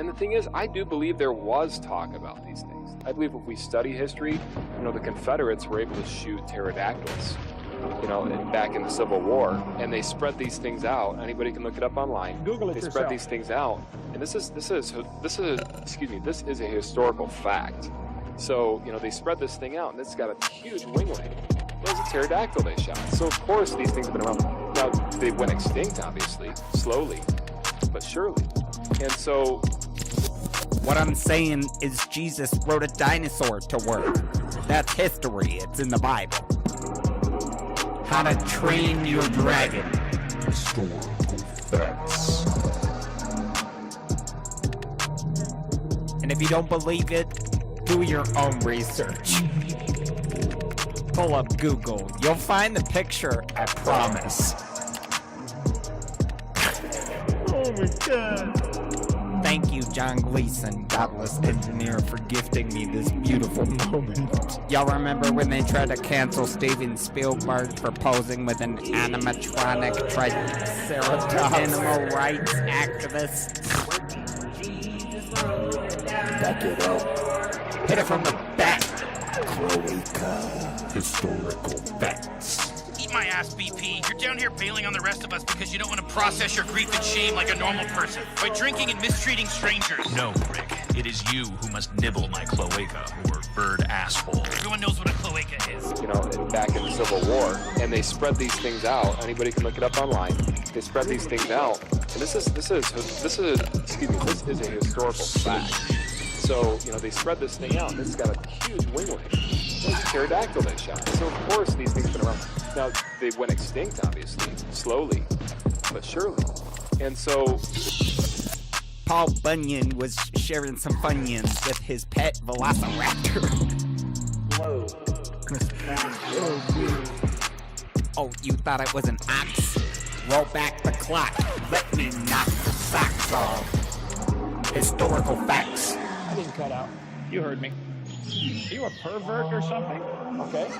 And the thing is, I do believe there was talk about these things. I believe if we study history, the Confederates were able to shoot pterodactyls, back in the Civil War, and they spread these things out. Anybody can look it up online. Google it They yourself. spread these things out, and this is a historical fact. So, they spread this thing out, and it's got a huge winglet. It was a pterodactyl they shot. So, of course, these things have been around. Now, they went extinct, obviously, slowly, but surely. And so... What I'm saying is Jesus wrote a dinosaur to work. That's history. It's in the Bible. How to Train Your Dragon. Historical facts. And if you don't believe it, do your own research. Pull up Google. You'll find the picture, I promise. Oh my god. Thank you, John Gleason, Godless engineer, for gifting me this beautiful moment. Y'all remember when they tried to cancel Steven Spielberg for posing with an animatronic triceratops animal rights activist? Back it up. Hit it from the back. Cloaca. Historical facts. Eat my ass, BP. You're down here bailing on the rest of us because you don't want to process your grief and shame like a normal person by drinking and mistreating strangers. No, Rick. It is you who must nibble my cloaca, or bird asshole. Everyone knows what a cloaca is. back in the Civil War, and they spread these things out. Anybody can look it up online. They spread these things out, and this is a historical fact. So, they spread this thing out, and it's got a huge winglet. It's a pterodactyl they shot. So, of course, these things have been around. Now, they went extinct, obviously, slowly, but surely. And so... Paul Bunyan was sharing some Funyuns with his pet velociraptor. Whoa. Oh, you thought it was an ox? Roll back the clock. Let me knock the socks off. Historical facts. I didn't cut out. You heard me. You a pervert or something? Okay.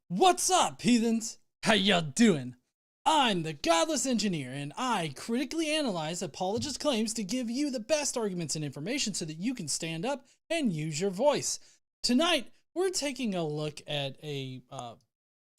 What's up, heathens? How y'all doing? I'm the Godless Engineer, and I critically analyze apologists' claims to give you the best arguments and information so that you can stand up and use your voice. Tonight, we're taking a look at a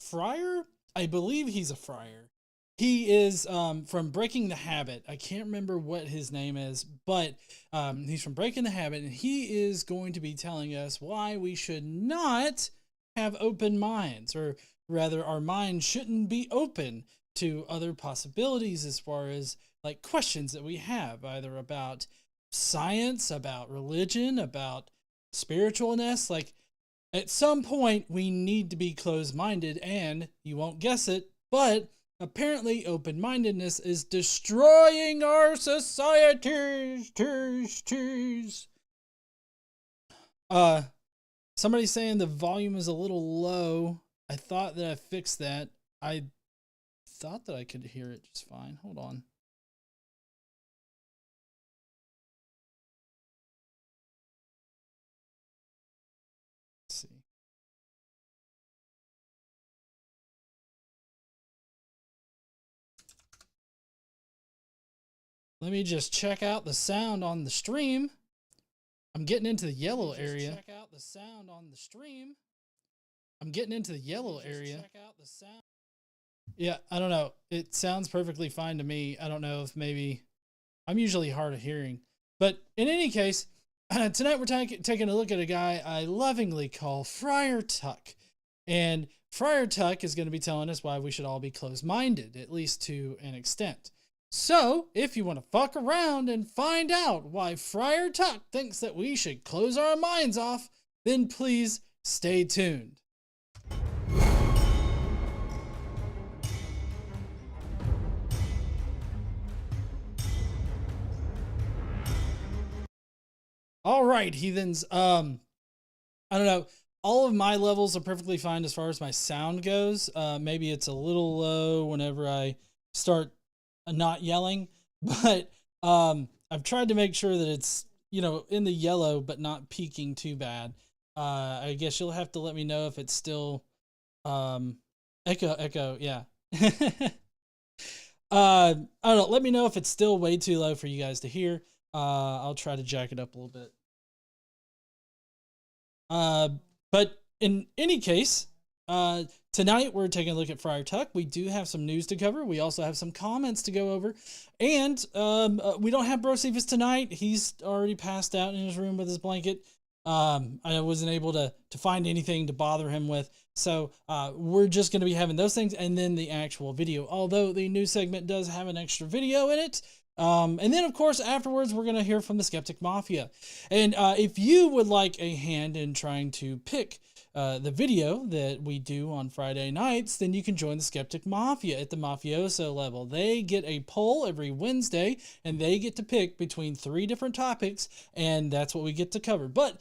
friar. I believe he's a friar. He is from Breaking the Habit. I can't remember what his name is, but he's from Breaking the Habit, and he is going to be telling us why we should not have open minds, or rather our minds shouldn't be open to other possibilities as far as like questions that we have either about science, about religion, about spiritualness. Like at some point we need to be closed-minded, and you won't guess it, but apparently open-mindedness is destroying our societies. Somebody's saying the volume is a little low. I thought that I fixed that. I thought that I could hear it just fine. Hold on. Let's see. Let me just check out the sound on the stream. I'm getting into the yellow area. Check out the sound on the stream. I'm getting into the yellow area. Check out the sound. Yeah, I don't know. It sounds perfectly fine to me. I don't know if maybe I'm usually hard of hearing. But in any case, tonight we're taking a look at a guy I lovingly call Friar Tuck. And Friar Tuck is going to be telling us why we should all be closed-minded, at least to an extent. So, if you want to fuck around and find out why Friar Tuck thinks that we should close our minds off, then please stay tuned. All right, heathens. I don't know. All of my levels are perfectly fine as far as my sound goes. Maybe it's a little low whenever I start not yelling, but I've tried to make sure that it's, in the yellow, but not peaking too bad. I guess you'll have to let me know if it's still echo, yeah. I don't know, let me know if it's still way too low for you guys to hear. I'll try to jack it up a little bit. But in any case, tonight we're taking a look at Friar Tuck. We do have some news to cover. We also have some comments to go over. And we don't have Bro Cephas tonight. He's already passed out in his room with his blanket. I wasn't able to find anything to bother him with. So we're just going to be having those things and then the actual video. Although the news segment does have an extra video in it. And then, of course, afterwards, we're going to hear from the Skeptic Mafia. And if you would like a hand in trying to pick the video that we do on Friday nights, then you can join the Skeptic Mafia at the Mafioso level. They get a poll every Wednesday, and they get to pick between 3 different topics, and that's what we get to cover. But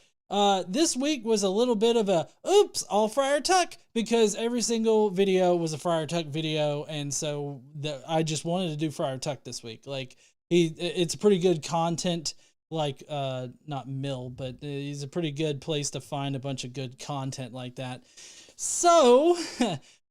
this week was a little bit of a, oops, all Friar Tuck, because every single video was a Friar Tuck video, and so I just wanted to do Friar Tuck this week. Like, it's a pretty good content, like, not mill, but he's a pretty good place to find a bunch of good content like that. So,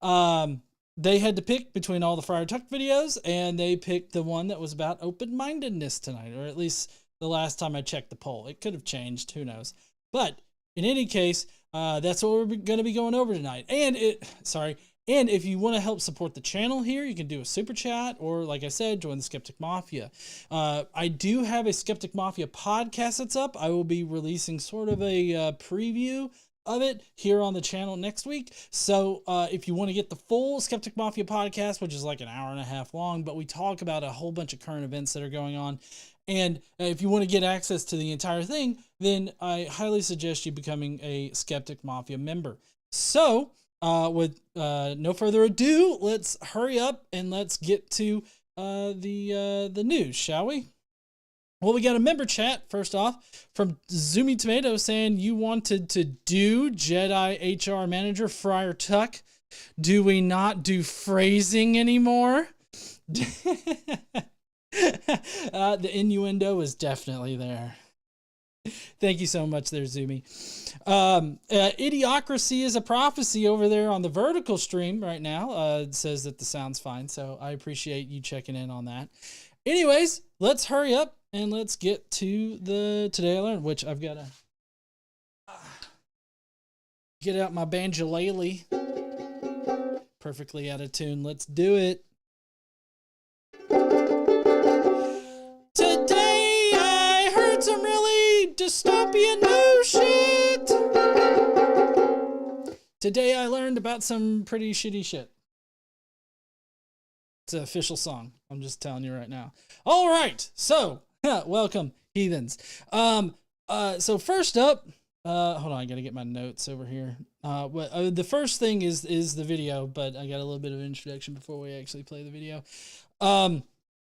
they had to pick between all the Friar Tuck videos, and they picked the one that was about open-mindedness tonight, or at least the last time I checked the poll. It could have changed, who knows. But in any case, that's what we're going to be going over tonight. And if you want to help support the channel here, you can do a super chat, or like I said, join the Skeptic Mafia. I do have a Skeptic Mafia podcast that's up. I will be releasing sort of a preview of it here on the channel next week. So if you want to get the full Skeptic Mafia podcast, which is like an hour and a half long, but we talk about a whole bunch of current events that are going on. And if you want to get access to the entire thing, then I highly suggest you becoming a Skeptic Mafia member. So, with no further ado, let's hurry up and let's get to the news, shall we? Well, we got a member chat, first off, from Zoomy Tomato saying you wanted to do Jedi HR Manager Friar Tuck. Do we not do phrasing anymore? The innuendo is definitely there. Thank you so much there, Zoomy. Idiocracy is a prophecy over there on the vertical stream right now. It says that the sound's fine, so I appreciate you checking in on that. Anyways, let's hurry up and let's get to the Today I Learned, which I've got to get out my banjolele. Perfectly out of tune. Let's do it. Today I heard some really dystopian new shit. Today I learned about some pretty shitty shit. It's an official song. I'm just telling you right now. All right. So, welcome, heathens. So first up, hold on, I got to get my notes over here. The first thing is the video, but I got a little bit of an introduction before we actually play the video.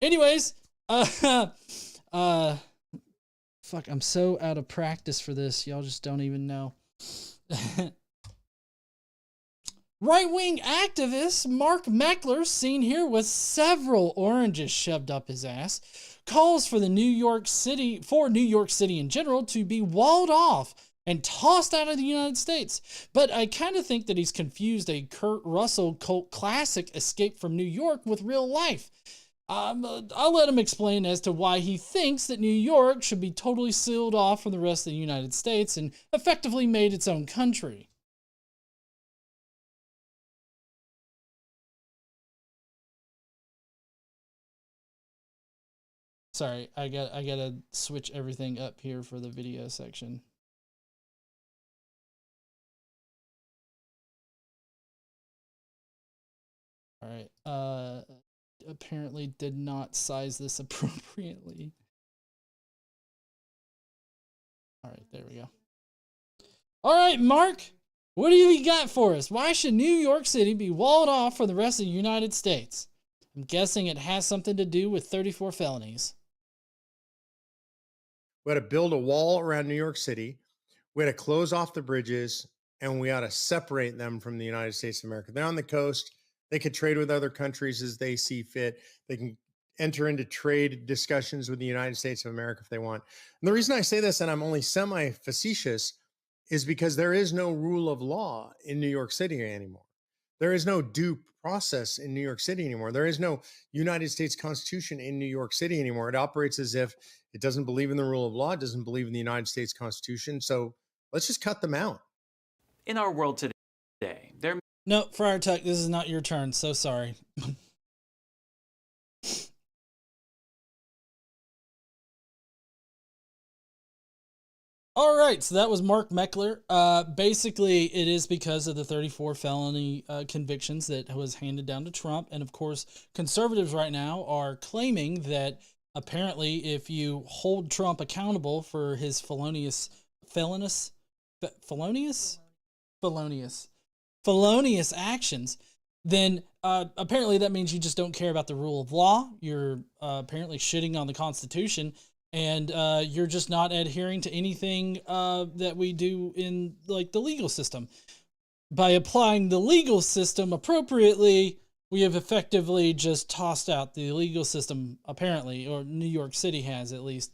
Anyways, fuck, I'm so out of practice for this. Y'all just don't even know. Right-wing activist Mark Meckler, seen here with several oranges shoved up his ass, calls for New York City in general to be walled off and tossed out of the United States. But I kind of think that he's confused a Kurt Russell cult classic Escape from New York with real life. I'll let him explain as to why he thinks that New York should be totally sealed off from the rest of the United States and effectively made its own country. Sorry, I gotta switch everything up here for the video section. All right, apparently did not size this appropriately. All right, there we go. All right, Mark, what do you got for us? Why should New York City be walled off from the rest of the United States? I'm guessing it has something to do with 34 felonies. We had to build a wall around New York City. We had to close off the bridges, and we ought to separate them from the United States of America. They're on the coast. They could trade with other countries as they see fit. They can enter into trade discussions with the United States of America if they want. And the reason I say this, and I'm only semi-facetious, is because there is no rule of law in New York City anymore. There is no due process in New York City anymore. There is no United States Constitution in New York City anymore. It operates as if it doesn't believe in the rule of law, it doesn't believe in the United States Constitution. So let's just cut them out. In our world today, there. No, Friar Tuck, this is not your turn. So sorry. All right, so that was Mark Meckler. Basically, it is because of the 34 felony convictions that was handed down to Trump. And of course, conservatives right now are claiming that apparently if you hold Trump accountable for his felonious actions, then apparently that means you just don't care about the rule of law. You're apparently shitting on the Constitution. And you're just not adhering to anything that we do in like the legal system. By applying the legal system appropriately, we have effectively just tossed out the legal system, apparently, or New York City has at least.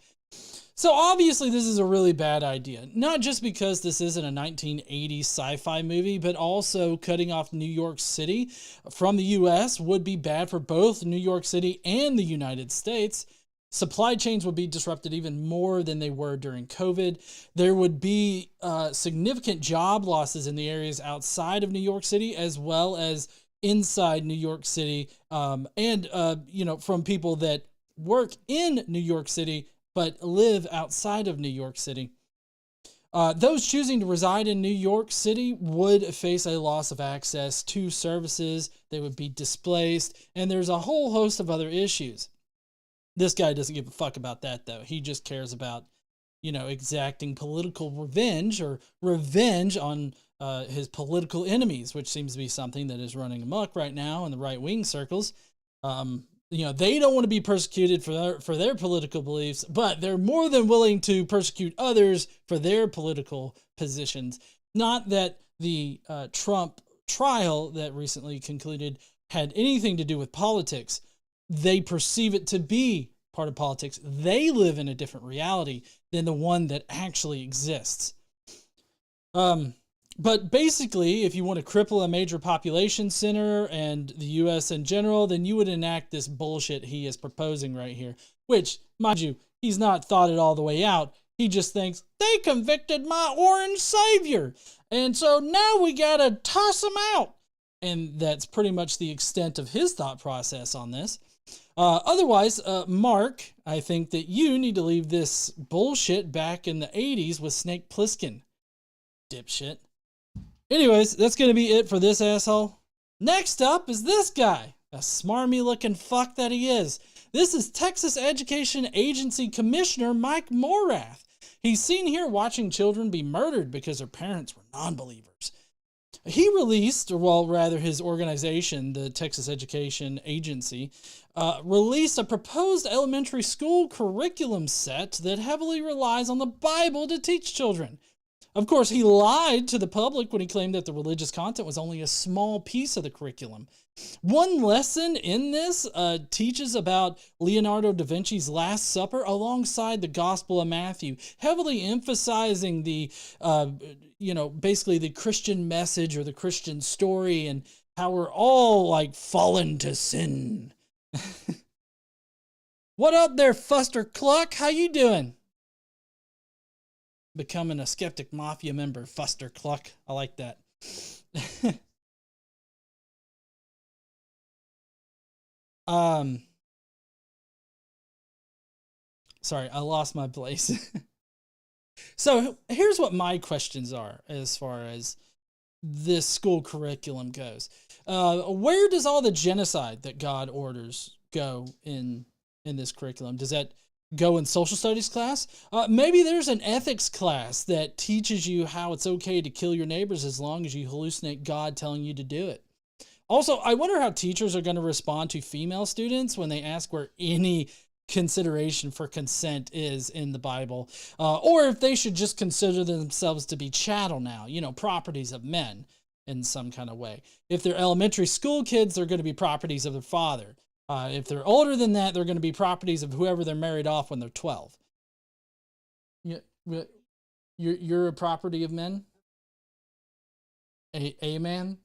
So obviously this is a really bad idea. Not just because this isn't a 1980s sci-fi movie, but also cutting off New York City from the U.S. would be bad for both New York City and the United States. Supply chains would be disrupted even more than they were during COVID. There would be significant job losses in the areas outside of New York City, as well as inside New York City, and from people that work in New York City but live outside of New York City. Those choosing to reside in New York City would face a loss of access to services. They would be displaced, and there's a whole host of other issues. This guy doesn't give a fuck about that, though. He just cares about, exacting political revenge or revenge on his political enemies, which seems to be something that is running amok right now in the right-wing circles. They don't want to be persecuted for their political beliefs, but they're more than willing to persecute others for their political positions. Not that the Trump trial that recently concluded had anything to do with politics. They perceive it to be part of politics. They live in a different reality than the one that actually exists. But basically, if you want to cripple a major population center and the U.S. in general, then you would enact this bullshit he is proposing right here, which, mind you, he's not thought it all the way out. He just thinks, they convicted my orange savior, and so now we gotta toss him out. And that's pretty much the extent of his thought process on this. Otherwise, Mark, I think that you need to leave this bullshit back in the 80s with Snake Plissken. Dipshit. Anyways, that's going to be it for this asshole. Next up is this guy, a smarmy looking fuck that he is. This is Texas Education Agency Commissioner Mike Morath. He's seen here watching children be murdered because their parents were non-believers. He released, or well, rather his organization, the Texas Education Agency, released a proposed elementary school curriculum set that heavily relies on the Bible to teach children. Of course, he lied to the public when he claimed that the religious content was only a small piece of the curriculum. One lesson in this teaches about Leonardo da Vinci's Last Supper alongside the Gospel of Matthew, heavily emphasizing the, basically the Christian message or the Christian story and how we're all like fallen to sin. What up there, Fuster Cluck? How you doing? Becoming a Skeptic Mafia member, Fuster Cluck. I like that. Sorry, I lost my place. So here's what my questions are as far as this school curriculum goes. Where does all the genocide that God orders go in this curriculum? Does that go in social studies class? Maybe there's an ethics class that teaches you how it's okay to kill your neighbors as long as you hallucinate God telling you to do it. Also, I wonder how teachers are going to respond to female students when they ask where any consideration for consent is in the Bible, or if they should just consider themselves to be chattel now, properties of men in some kind of way. If they're elementary school kids, they're going to be properties of their father. If they're older than that, they're going to be properties of whoever they're married off when they're 12. You you're a property of men? A man?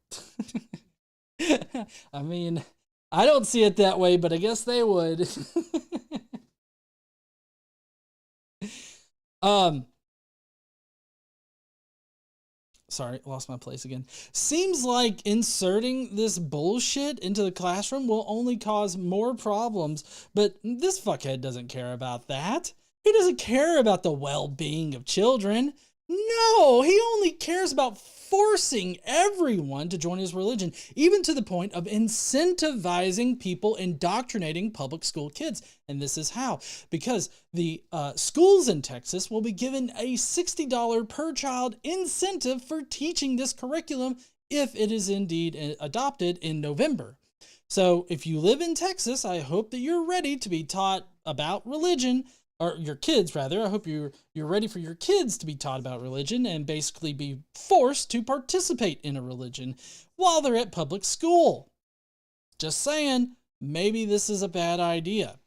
I mean, I don't see it that way, but I guess they would. Sorry, lost my place again. Seems like inserting this bullshit into the classroom will only cause more problems, but this fuckhead doesn't care about that. He doesn't care about the well-being of children. No, he only cares about forcing everyone to join his religion, even to the point of incentivizing people indoctrinating public school kids. And this is how, because the schools in Texas will be given a $60 per child incentive for teaching this curriculum if it is indeed adopted in November. So if you live in Texas, I hope that you're ready to be taught about religion, or your kids rather. I hope you're ready for your kids to be taught about religion and basically be forced to participate in a religion while they're at public school. Just saying, maybe this is a bad idea.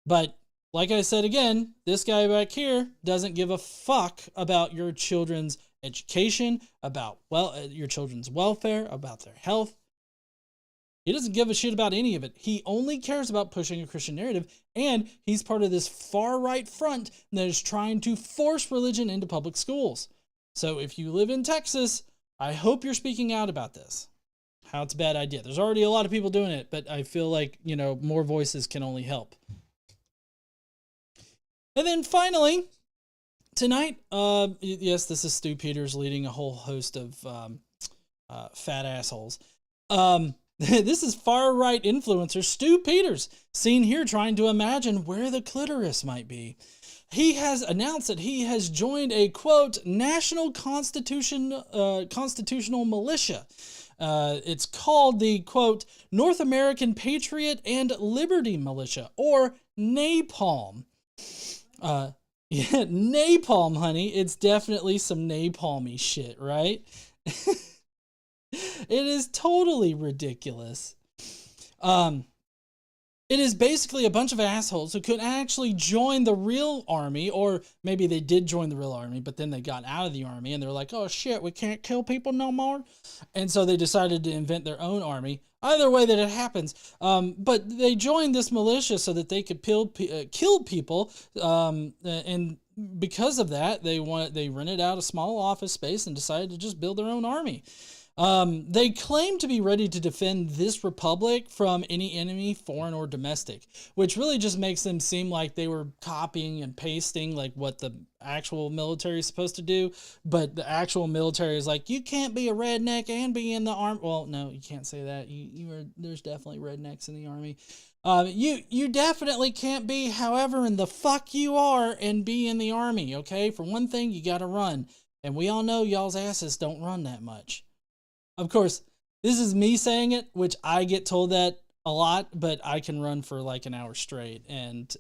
But like I said again, this guy back here doesn't give a fuck about your children's education, about your children's welfare, about their health. He doesn't give a shit about any of it. He only cares about pushing a Christian narrative, and he's part of this far-right front that is trying to force religion into public schools. So if you live in Texas, I hope you're speaking out about this. How it's a bad idea. There's already a lot of people doing it, but I feel like, more voices can only help. And then finally, tonight, yes, this is Stu Peters leading a whole host of fat assholes. This is far-right influencer Stu Peters, seen here trying to imagine where the clitoris might be. He has announced that he has joined a, quote, national constitutional militia. It's called the, quote, North American Patriot and Liberty Militia, or NAPALM. Yeah, napalm, honey. It's definitely some napalmy shit, right? It is totally ridiculous. It is basically a bunch of assholes who could actually join the real army, or maybe they did join the real army, but then they got out of the army and they're like, oh shit, we can't kill people no more. And so they decided to invent their own army. Either way that it happens. But they joined this militia so that they could kill people. And because of that, they rented out a small office space and decided to just build their own army. They claim to be ready to defend this republic from any enemy, foreign or domestic, which really just makes them seem like they were copying and pasting like what the actual military is supposed to do. But the actual military is like, you can't be a redneck and be in the army. Well, no, you can't say that. There's definitely rednecks in the army. You definitely can't be however in the fuck you are and be in the army. Okay. For one thing, you got to run. And we all know y'all's asses don't run that much. Of course, this is me saying it, which I get told that a lot, but I can run for like an hour straight and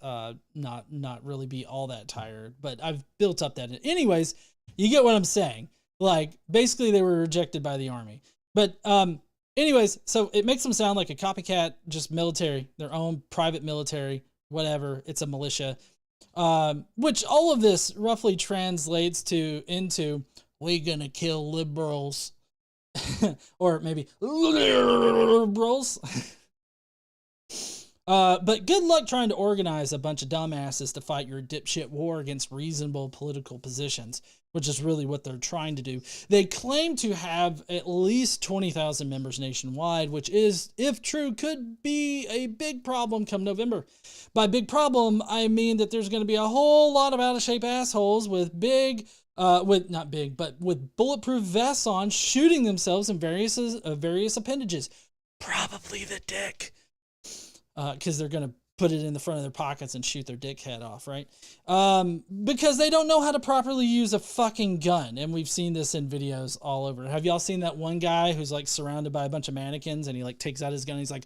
not really be all that tired. But I've built up that. Anyways, you get what I'm saying. Like, basically, they were rejected by the army. But anyways, so it makes them sound like a copycat, just military, their own private military, whatever. It's a militia, which all of this roughly translates into, we gonna kill liberals. Or maybe liberals. But good luck trying to organize a bunch of dumbasses to fight your dipshit war against reasonable political positions, which is really what they're trying to do. They claim to have at least 20,000 members nationwide, which is, if true, could be a big problem come November. By big problem, I mean that there's going to be a whole lot of out-of-shape assholes with with bulletproof vests on, shooting themselves in various appendages. Probably the dick. Because they're going to put it in the front of their pockets and shoot their dick head off, right? Because they don't know how to properly use a fucking gun. And we've seen this in videos all over. Have y'all seen that one guy who's like surrounded by a bunch of mannequins and he like takes out his gun and he's like...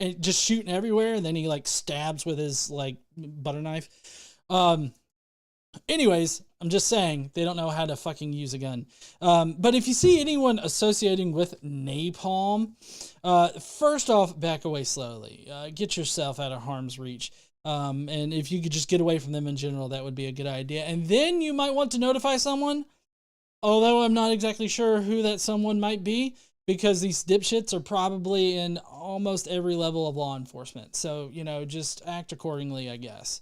and just shooting everywhere, and then he like stabs with his like butter knife. Anyways, I'm just saying they don't know how to fucking use a gun. But if you see anyone associating with napalm, first off, back away slowly. Get yourself out of harm's reach. And if you could just get away from them in general, that would be a good idea. And then you might want to notify someone, although I'm not exactly sure who that someone might be, because these dipshits are probably in almost every level of law enforcement. So, you know, just act accordingly, I guess.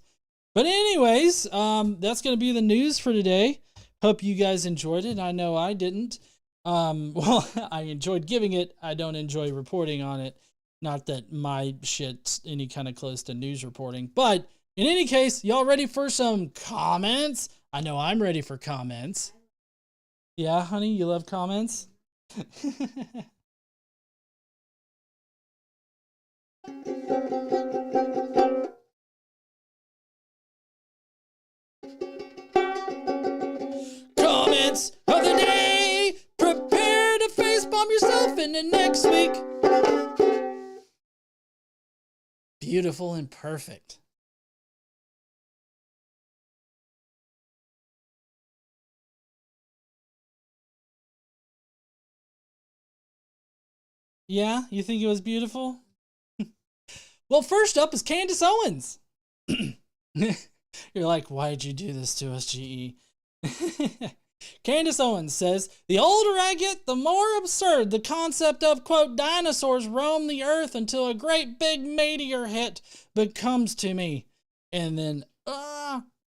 But anyways, that's going to be the news for today. Hope you guys enjoyed it. I know I didn't. Well, I enjoyed giving it. I don't enjoy reporting on it. Not that my shit's any kind of close to news reporting. But in any case, y'all ready for some comments? I know I'm ready for comments. Yeah, honey, you love comments? Comments of the day! Prepare to facepalm yourself into next week! Beautiful and perfect. Yeah, you think it was beautiful? Well, first up is Candace Owens. You're like, why'd you do this to us, GE? Candace Owens says, the older I get, the more absurd the concept of, quote, dinosaurs roam the earth until a great big meteor hit becomes to me. And then,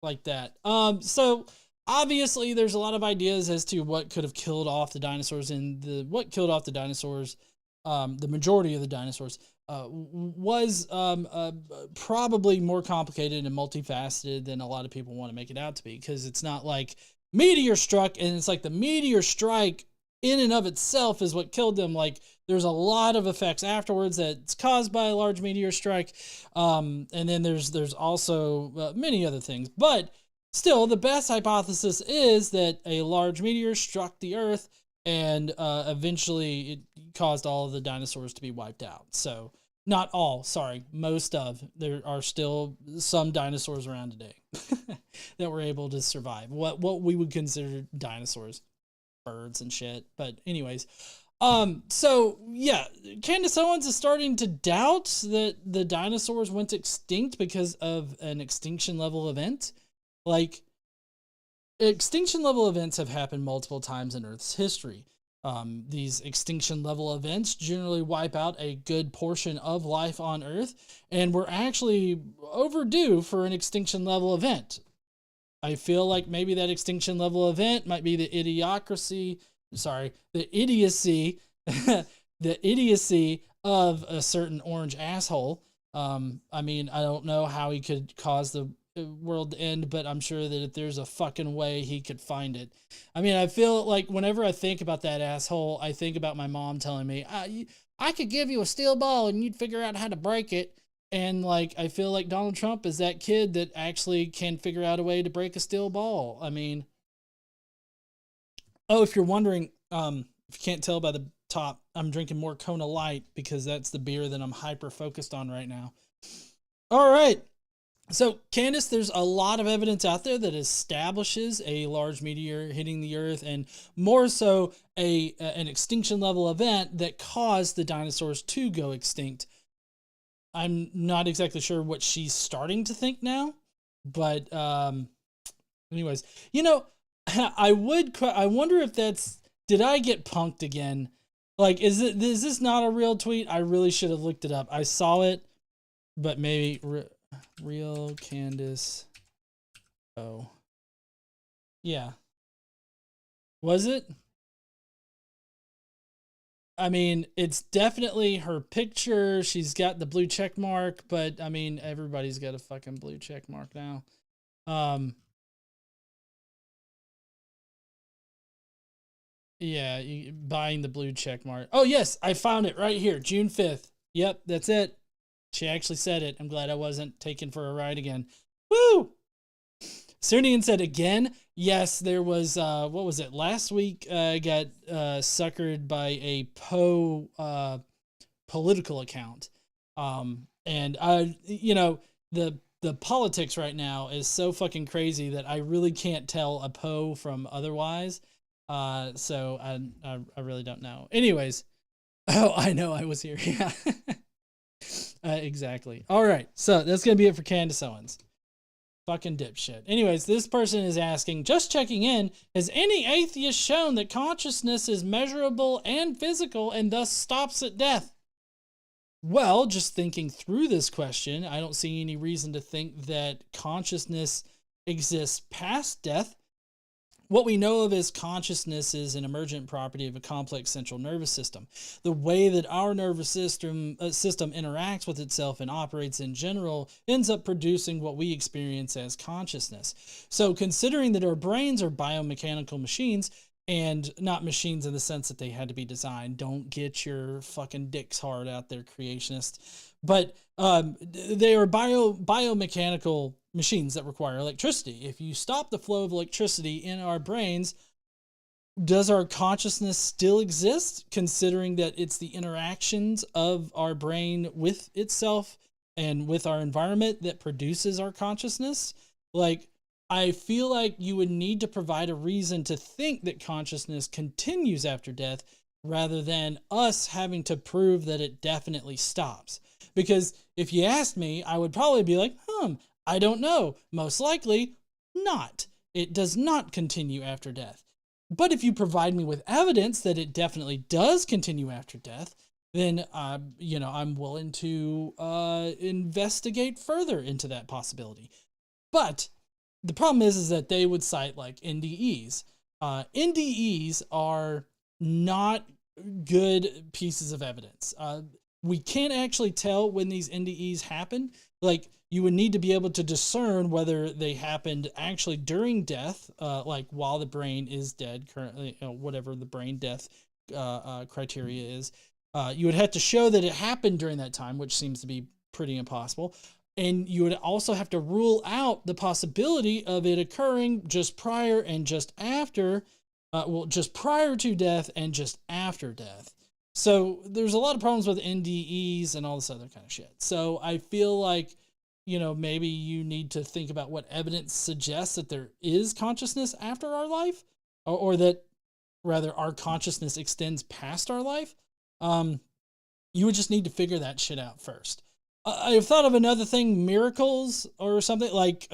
like that. So obviously there's a lot of ideas as to what could have killed off the dinosaurs, and what killed off the dinosaurs, the majority of the dinosaurs, was probably more complicated and multifaceted than a lot of people want to make it out to be, because it's not like meteor struck and it's like the meteor strike in and of itself is what killed them. Like, there's a lot of effects afterwards that's caused by a large meteor strike, and then there's also many other things. But still, the best hypothesis is that a large meteor struck the earth and eventually it caused all of the dinosaurs to be wiped out. So, not all, sorry, most of. There are still some dinosaurs around today that were able to survive. What we would consider dinosaurs, birds and shit. But anyways, so yeah, Candace Owens is starting to doubt that the dinosaurs went extinct because of an extinction level event. Like, extinction level events have happened multiple times in Earth's history. These extinction level events generally wipe out a good portion of life on Earth, and we're actually overdue for an extinction level event. I feel like maybe that extinction level event might be the idiocy, the idiocy of a certain orange asshole. I mean, I don't know how he could cause the world to end, but I'm sure that if there's a fucking way, he could find it. I mean, I feel like whenever I think about that asshole, I think about my mom telling me, I could give you a steel ball and you'd figure out how to break it. And like, I feel like Donald Trump is that kid that actually can figure out a way to break a steel ball. I mean, oh, if you're wondering, if you can't tell by the top, I'm drinking more Kona Light because that's the beer that I'm hyper focused on right now. All right. So, Candace, there's a lot of evidence out there that establishes a large meteor hitting the Earth, and more so an extinction level event that caused the dinosaurs to go extinct. I'm not exactly sure what she's starting to think now, but anyways, you know, I wonder if that's, did I get punked again? Like, is this not a real tweet? I really should have looked it up. I saw it, but maybe real Candace. Oh, yeah. Was it? I mean, it's definitely her picture. She's got the blue check mark, but I mean, everybody's got a fucking blue check mark now. Yeah, buying the blue check mark. Oh, yes, I found it right here, June 5th. Yep, that's it. She actually said it. I'm glad I wasn't taken for a ride again. Woo! Sunian said again. Yes, there was, what was it? Last week, I got suckered by a political account. And I, you know, the politics right now is so fucking crazy that I really can't tell a Poe from otherwise. So I really don't know. Anyways, oh, I know I was here. Yeah. Exactly. All right. So that's going to be it for Candace Owens. Fucking dipshit. Anyways, this person is asking, just checking in, has any atheist shown that consciousness is measurable and physical and thus stops at death? Well, just thinking through this question, I don't see any reason to think that consciousness exists past death. What we know of as consciousness is an emergent property of a complex central nervous system. The way that our nervous system interacts with itself and operates in general ends up producing what we experience as consciousness. So considering that our brains are biomechanical machines, and not machines in the sense that they had to be designed, don't get your fucking dicks hard out there, creationists, but they are biomechanical machines that require electricity. If you stop the flow of electricity in our brains, does our consciousness still exist, considering that it's the interactions of our brain with itself and with our environment that produces our consciousness? Like, I feel like you would need to provide a reason to think that consciousness continues after death rather than us having to prove that it definitely stops. Because if you asked me, I would probably be like, I don't know. Most likely not. It does not continue after death. But if you provide me with evidence that it definitely does continue after death, then I'm willing to investigate further into that possibility. But the problem is that they would cite like NDEs. NDEs are not good pieces of evidence. We can't actually tell when these NDEs happen. Like, you would need to be able to discern whether they happened actually during death, like while the brain is dead currently, whatever the brain death criteria is. You would have to show that it happened during that time, which seems to be pretty impossible. And you would also have to rule out the possibility of it occurring just prior and just after, just prior to death and just after death. So there's a lot of problems with NDEs and all this other kind of shit. So I feel like, maybe you need to think about what evidence suggests that there is consciousness after our life, or that rather our consciousness extends past our life. You would just need to figure that shit out first. I've thought of another thing, miracles or something like,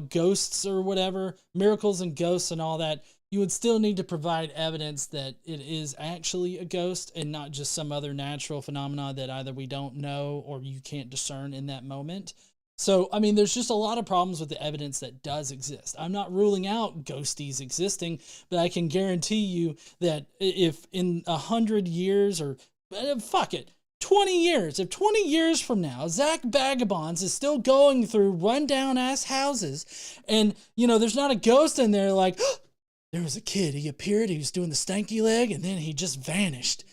ghosts or whatever, miracles and ghosts and all that. You would still need to provide evidence that it is actually a ghost and not just some other natural phenomena that either we don't know or you can't discern in that moment. So, I mean, there's just a lot of problems with the evidence that does exist. I'm not ruling out ghosties existing, but I can guarantee you that if in 100 years or fuck it, 20 years, if 20 years from now, Zach Vagabonds is still going through rundown ass houses and, there's not a ghost in there like, there was a kid, he appeared, he was doing the stanky leg, and then he just vanished.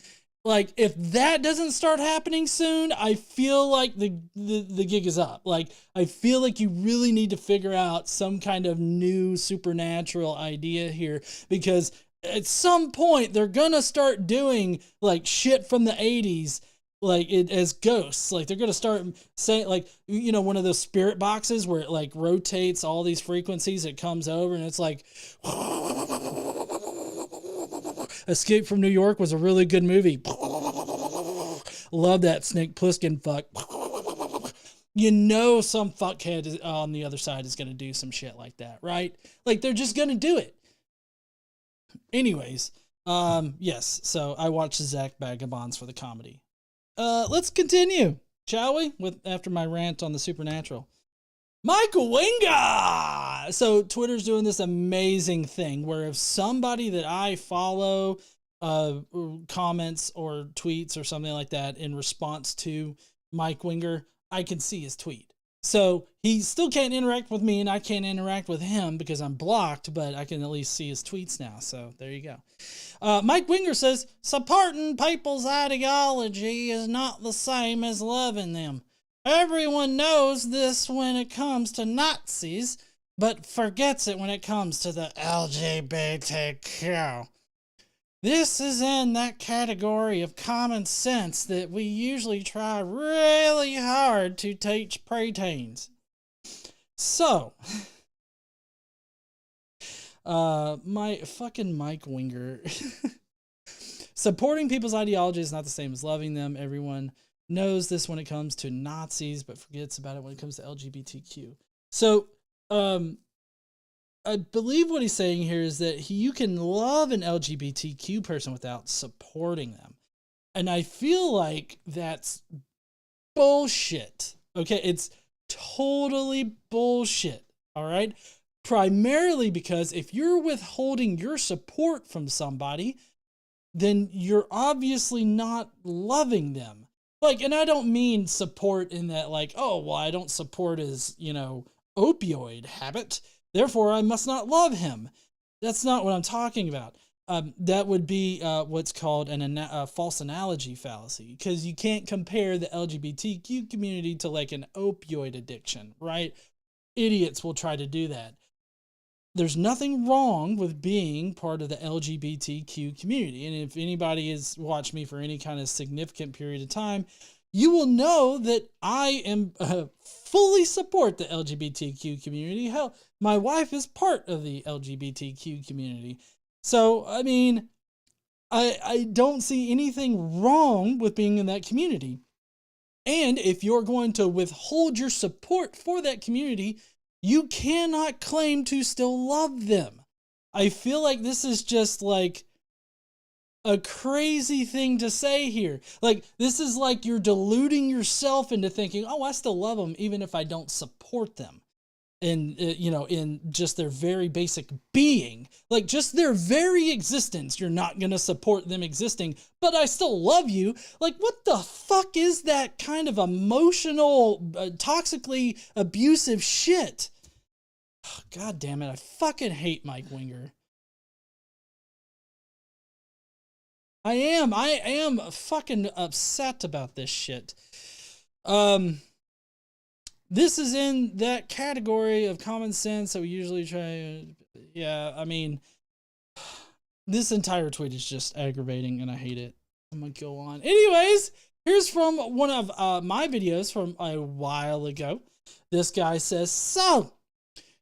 Like, if that doesn't start happening soon, I feel like the gig is up. Like, I feel like you really need to figure out some kind of new supernatural idea here, because at some point they're gonna start doing like shit from the 80s, like it as ghosts. Like, they're gonna start saying, like, one of those spirit boxes where it like rotates all these frequencies, it comes over and it's like Escape from New York was a really good movie. Love that Snake Plissken fuck. Some fuckhead on the other side is going to do some shit like that, right? Like, they're just going to do it. Anyways, yes, so I watched Zach Vagabonds for the comedy. Let's continue, shall we? After my rant on the supernatural. Michael Winga! So Twitter's doing this amazing thing where if somebody that I follow comments or tweets or something like that in response to Mike Winger, I can see his tweet. So he still can't interact with me and I can't interact with him because I'm blocked, but I can at least see his tweets now. So there you go. Mike Winger says, supporting people's ideology is not the same as loving them. Everyone knows this when it comes to Nazis, but forgets it when it comes to the LGBTQ. This is in that category of common sense that we usually try really hard to teach preteens. So, my fucking Mike Winger. Supporting people's ideology is not the same as loving them. Everyone knows this when it comes to Nazis, but forgets about it when it comes to LGBTQ. So, I believe what he's saying here is that you can love an LGBTQ person without supporting them. And I feel like that's bullshit. Okay, it's totally bullshit. All right? Primarily because if you're withholding your support from somebody, then you're obviously not loving them. Like, and I don't mean support in that like, oh, well, I don't support his, opioid habit, therefore I must not love him. That's not what I'm talking about. That would be what's called a false analogy fallacy, because you can't compare the LGBTQ community to like an opioid addiction, right? Idiots will try to do that. There's nothing wrong with being part of the LGBTQ community. And if anybody has watched me for any kind of significant period of time, you will know that I am fully support the LGBTQ community. Hell, my wife is part of the LGBTQ community. So, I mean, I don't see anything wrong with being in that community. And if you're going to withhold your support for that community, you cannot claim to still love them. I feel like this is just like a crazy thing to say here. Like, this is like you're deluding yourself into thinking, oh, I still love them even if I don't support them. And, in just their very basic being, like just their very existence, you're not going to support them existing, but I still love you. Like, what the fuck is that kind of emotional, toxically abusive shit? Oh, God damn it. I fucking hate Mike Winger. I am fucking upset about this shit. This is in that category of common sense that we usually try. Yeah, I mean, this entire tweet is just aggravating and I hate it. I'm gonna go on. Anyways, here's from one of my videos from a while ago. This guy says, so,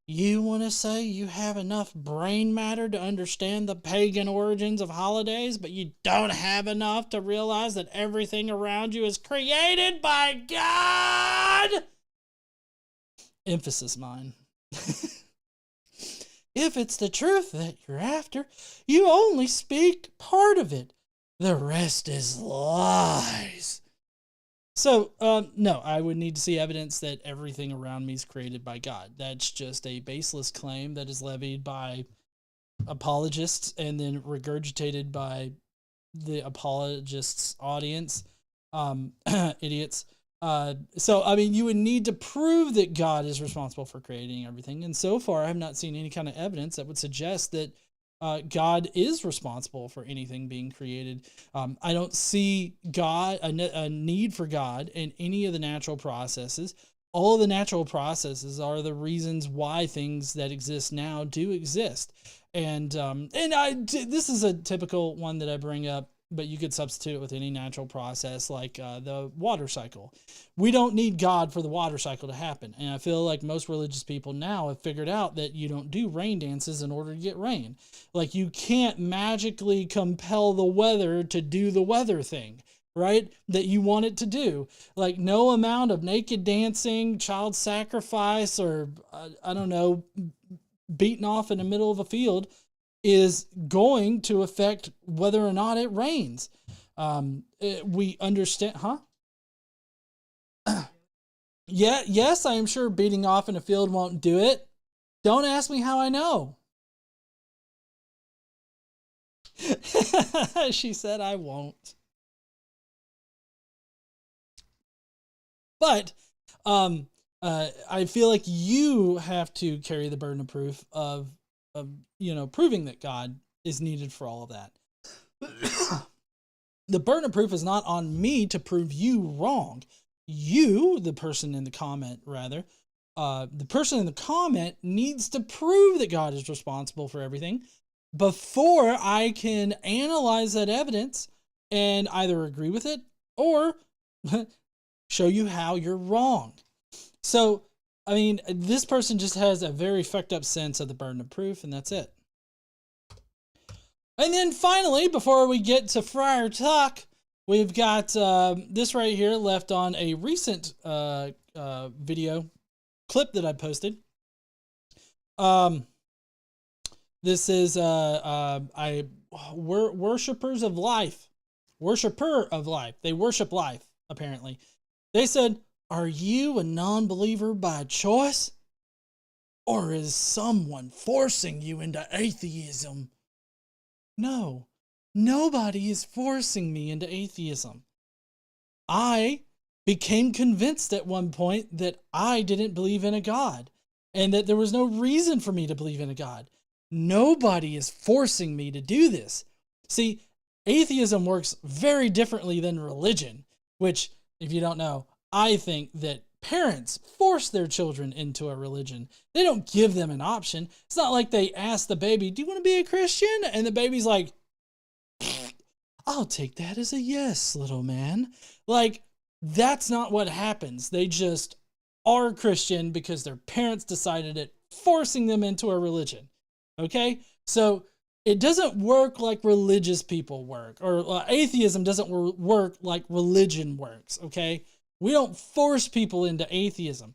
you want to say you have enough brain matter to understand the pagan origins of holidays, but you don't have enough to realize that everything around you is created by God? Emphasis mine. If it's the truth that you're after, you only speak part of it. The rest is lies. So, no, I would need to see evidence that everything around me is created by God. That's just a baseless claim that is levied by apologists and then regurgitated by the apologists' audience. Idiots. So, I mean, you would need to prove that God is responsible for creating everything. And so far, I have not seen any kind of evidence that would suggest that God is responsible for anything being created. I don't see God, a need for God in any of the natural processes. All of the natural processes are the reasons why things that exist now do exist. And this is a typical one that I bring up, but you could substitute it with any natural process like the water cycle. We don't need God for the water cycle to happen. And I feel like most religious people now have figured out that you don't do rain dances in order to get rain. Like, you can't magically compel the weather to do the weather thing, right? That you want it to do. Like, no amount of naked dancing, child sacrifice, or I don't know, beaten off in the middle of a field is going to affect whether or not it rains. We understand, huh? Yeah, yes, I am sure beating off in a field won't do it. Don't ask me how I know. She said I won't. But I feel like you have to carry the burden of proof of proving that God is needed for all of that. The burden of proof is not on me to prove you wrong. You, the person in the comment, the person in the comment needs to prove that God is responsible for everything before I can analyze that evidence and either agree with it or show you how you're wrong. So, I mean, this person just has a very fucked up sense of the burden of proof, and that's it. And then finally, before we get to Friar Tuck, we've got this right here left on a recent video clip that I posted. This is worshippers of life. Worshipper of life. They worship life, apparently. They said, "Are you a non-believer by choice? Or is someone forcing you into atheism?" No, nobody is forcing me into atheism. I became convinced at one point that I didn't believe in a God and that there was no reason for me to believe in a God. Nobody is forcing me to do this. See, atheism works very differently than religion, which, if you don't know, I think that parents force their children into a religion. They don't give them an option. It's not like they ask the baby, "Do you want to be a Christian?" And the baby's like, "I'll take that as a yes, little man." Like, that's not what happens. They just are Christian because their parents decided it, forcing them into a religion. Okay? So it doesn't work like religious people work, or atheism doesn't work like religion works. Okay? We don't force people into atheism.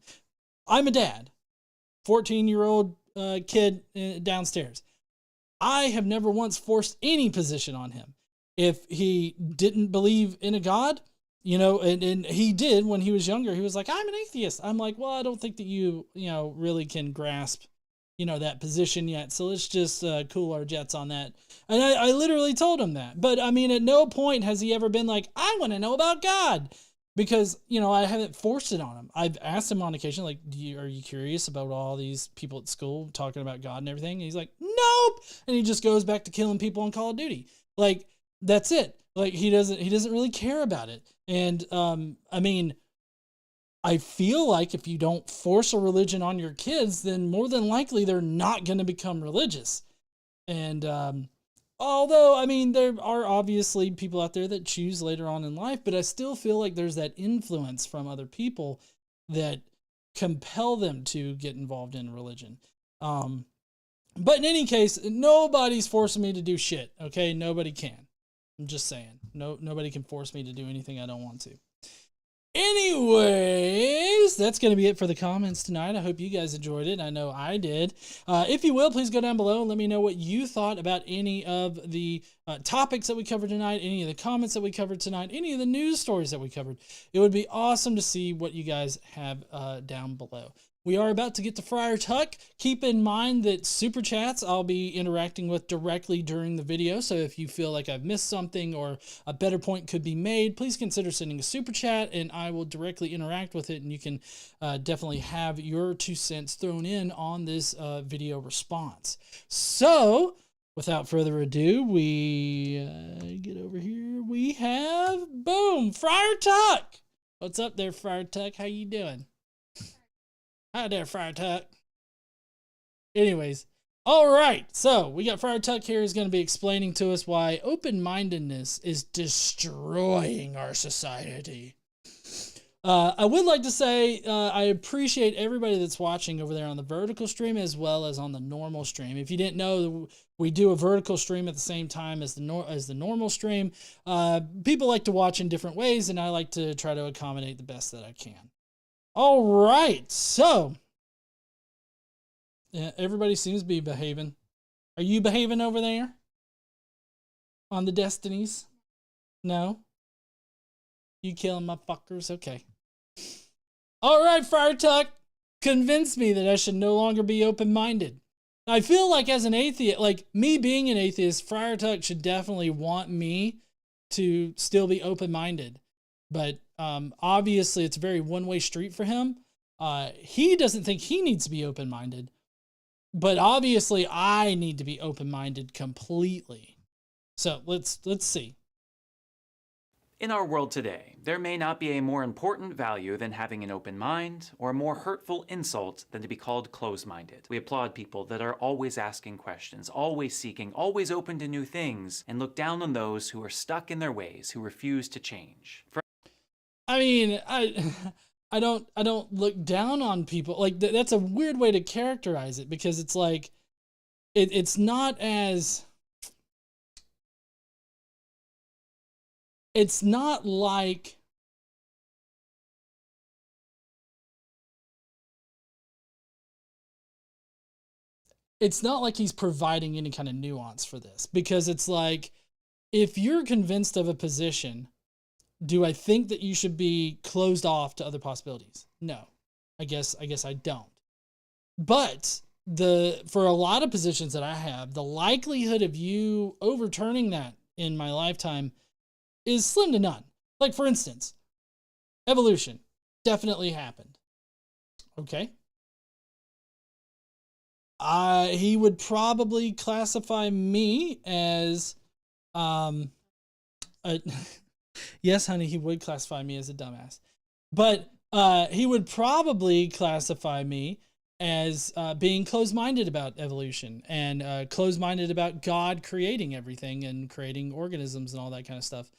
I'm a dad, 14-year-old kid downstairs. I have never once forced any position on him. If he didn't believe in a God, you know, and he did when he was younger, he was like, "I'm an atheist." I'm like, "Well, I don't think that you really can grasp, that position yet. So let's just cool our jets on that." And I literally told him that. But I mean, at no point has he ever been like, "I want to know about God." Because, I haven't forced it on him. I've asked him on occasion, like, are you curious about all these people at school talking about God and everything? And he's like, "Nope." And he just goes back to killing people on Call of Duty. Like, that's it. Like, he doesn't really care about it. And, I mean, I feel like if you don't force a religion on your kids, then more than likely they're not going to become religious. And, although, I mean, there are obviously people out there that choose later on in life, but I still feel like there's that influence from other people that compel them to get involved in religion. But in any case, nobody's forcing me to do shit, okay? Nobody can. I'm just saying. Nobody can force me to do anything I don't want to. Anyways, that's going to be it for the comments tonight. I hope you guys enjoyed it. I know I did. If you will, please go down below and let me know what you thought about any of the topics that we covered tonight, any of the comments that we covered tonight, any of the news stories that we covered. It would be awesome to see what you guys have down below. We are about to get to Friar Tuck. Keep in mind that Super Chats I'll be interacting with directly during the video, so if you feel like I've missed something or a better point could be made, please consider sending a Super Chat, and I will directly interact with it, and you can definitely have your 2 cents thrown in on this video response. So, without further ado, we get over here. We have, boom, Friar Tuck! What's up there, Friar Tuck? How you doing? Hi there, Friar Tuck. Anyways, all right. So we got Friar Tuck here. He's going to be explaining to us why open-mindedness is destroying our society. I would like to say I appreciate everybody that's watching over there on the vertical stream as well as on the normal stream. If you didn't know, we do a vertical stream at the same time as the normal stream. People like to watch in different ways, and I like to try to accommodate the best that I can. All right, so yeah, everybody seems to be behaving. Are you behaving over there on the Destinies? No? You killing my fuckers? Okay. All right, Friar Tuck, convince me that I should no longer be open-minded. I feel like as an atheist, like me being an atheist, Friar Tuck should definitely want me to still be open-minded. But obviously, it's a very one-way street for him. He doesn't think he needs to be open-minded. But obviously, I need to be open-minded completely. So let's see. In our world today, there may not be a more important value than having an open mind, or a more hurtful insult than to be called closed-minded. We applaud people that are always asking questions, always seeking, always open to new things, and look down on those who are stuck in their ways, who refuse to change. I mean, I don't look down on people. Like, that's a weird way to characterize it, because it's like, it's not as... it's not like he's providing any kind of nuance for this, because it's like, if you're convinced of a position, do I think that you should be closed off to other possibilities? No, I guess I don't. But for a lot of positions that I have, the likelihood of you overturning that in my lifetime is slim to none. Like, for instance, evolution definitely happened. Okay. He would probably classify me as, yes, honey, he would classify me as a dumbass, but he would probably classify me as being closed-minded about evolution and closed-minded about God creating everything and creating organisms and all that kind of stuff.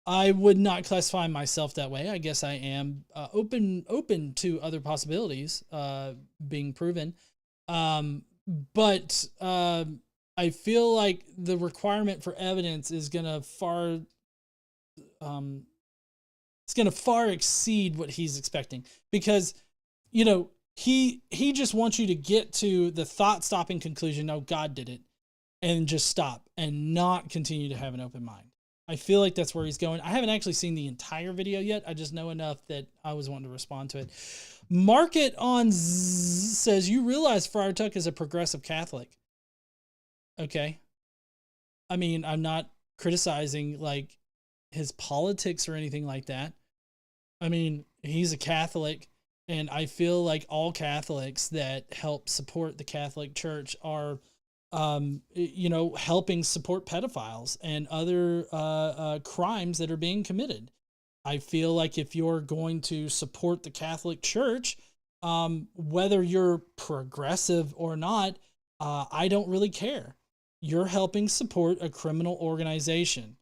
I would not classify myself that way. I guess I am open to other possibilities being proven. But I feel like the requirement for evidence is gonna far exceed what he's expecting, because, you know, he just wants you to get to the thought-stopping conclusion, no, God did it, and just stop and not continue to have an open mind. I feel like that's where he's going. I haven't actually seen the entire video yet. I just know enough that I was wanting to respond to it. Market on says, you realize Friar Tuck is a progressive Catholic. Okay. I mean, I'm not criticizing like his politics or anything like that. I mean, he's a Catholic, and I feel like all Catholics that help support the Catholic Church are, you know, helping support pedophiles and other crimes that are being committed. I feel like if you're going to support the Catholic Church, whether you're progressive or not, I don't really care. You're helping support a criminal organization.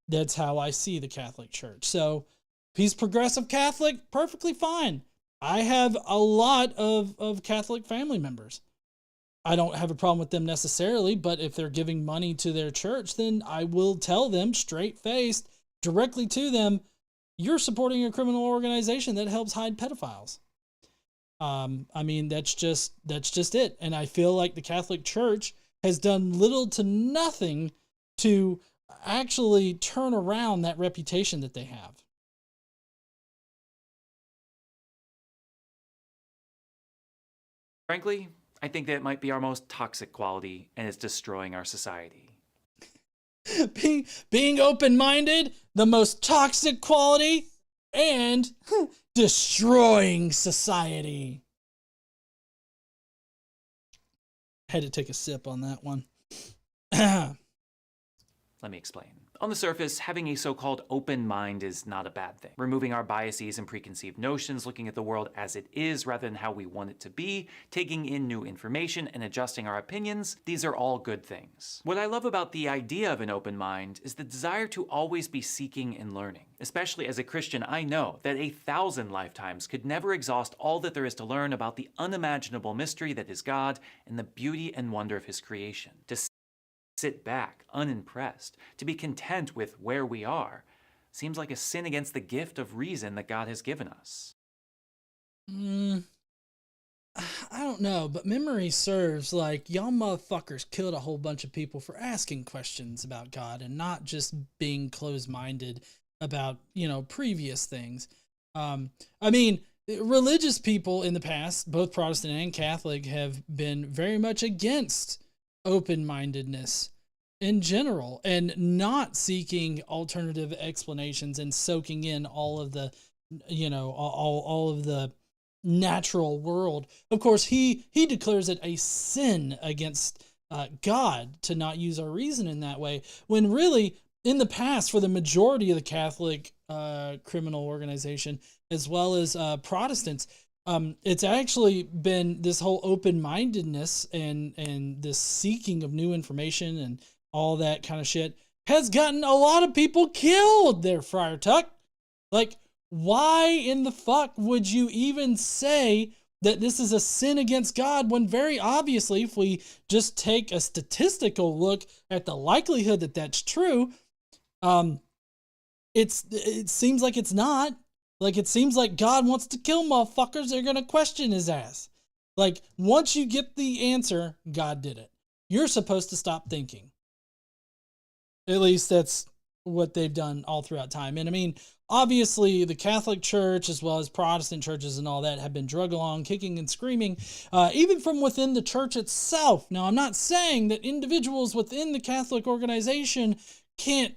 That's how I see the Catholic Church. So if he's progressive Catholic, perfectly fine. I have a lot of Catholic family members. I don't have a problem with them necessarily, but if they're giving money to their church, then I will tell them straight-faced, directly to them, you're supporting a criminal organization that helps hide pedophiles. I mean, that's just it. And I feel like the Catholic Church has done little to nothing to actually turn around that reputation that they have. Frankly, I think that might be our most toxic quality, and it's destroying our society. Being open-minded, the most toxic quality, and destroying society. Had to take a sip on that one. Let me explain. On the surface, having a so-called open mind is not a bad thing. Removing our biases and preconceived notions, looking at the world as it is rather than how we want it to be, taking in new information and adjusting our opinions, these are all good things. What I love about the idea of an open mind is the desire to always be seeking and learning. Especially as a Christian, I know that 1,000 lifetimes could never exhaust all that there is to learn about the unimaginable mystery that is God and the beauty and wonder of his creation. To sit back, unimpressed, to be content with where we are, seems like a sin against the gift of reason that God has given us. I don't know, but memory serves, like, y'all motherfuckers killed a whole bunch of people for asking questions about God and not just being closed-minded about, you know, previous things. I mean, religious people in the past, both Protestant and Catholic, have been very much against open-mindedness in general and not seeking alternative explanations and soaking in all of the, you know, all of the natural world. Of course, he declares it a sin against God to not use our reason in that way, when really in the past, for the majority of the Catholic criminal organization, as well as Protestants, it's actually been this whole open-mindedness and this seeking of new information and all that kind of shit has gotten a lot of people killed there, Friar Tuck. Like, why in the fuck would you even say that this is a sin against God when very obviously, if we just take a statistical look at the likelihood that that's true, it seems like it's not. Like, it seems like God wants to kill motherfuckers. They're going to question his ass. Like, once you get the answer, God did it. You're supposed to stop thinking. At least that's what they've done all throughout time. And I mean, obviously the Catholic Church as well as Protestant churches and all that have been drug along, kicking and screaming, even from within the church itself. Now, I'm not saying that individuals within the Catholic organization can't,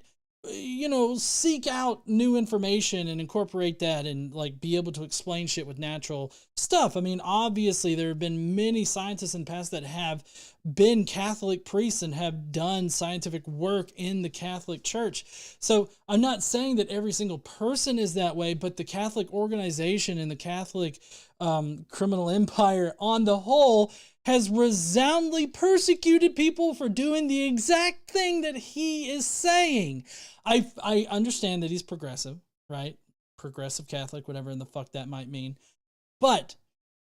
seek out new information and incorporate that and like be able to explain shit with natural stuff. I mean, obviously there have been many scientists in the past that have been Catholic priests and have done scientific work in the Catholic Church. So I'm not saying that every single person is that way, but the Catholic organization and the Catholic criminal empire on the whole has resoundingly persecuted people for doing the exact thing that he is saying. I understand that he's progressive, right? Progressive Catholic, whatever in the fuck that might mean. But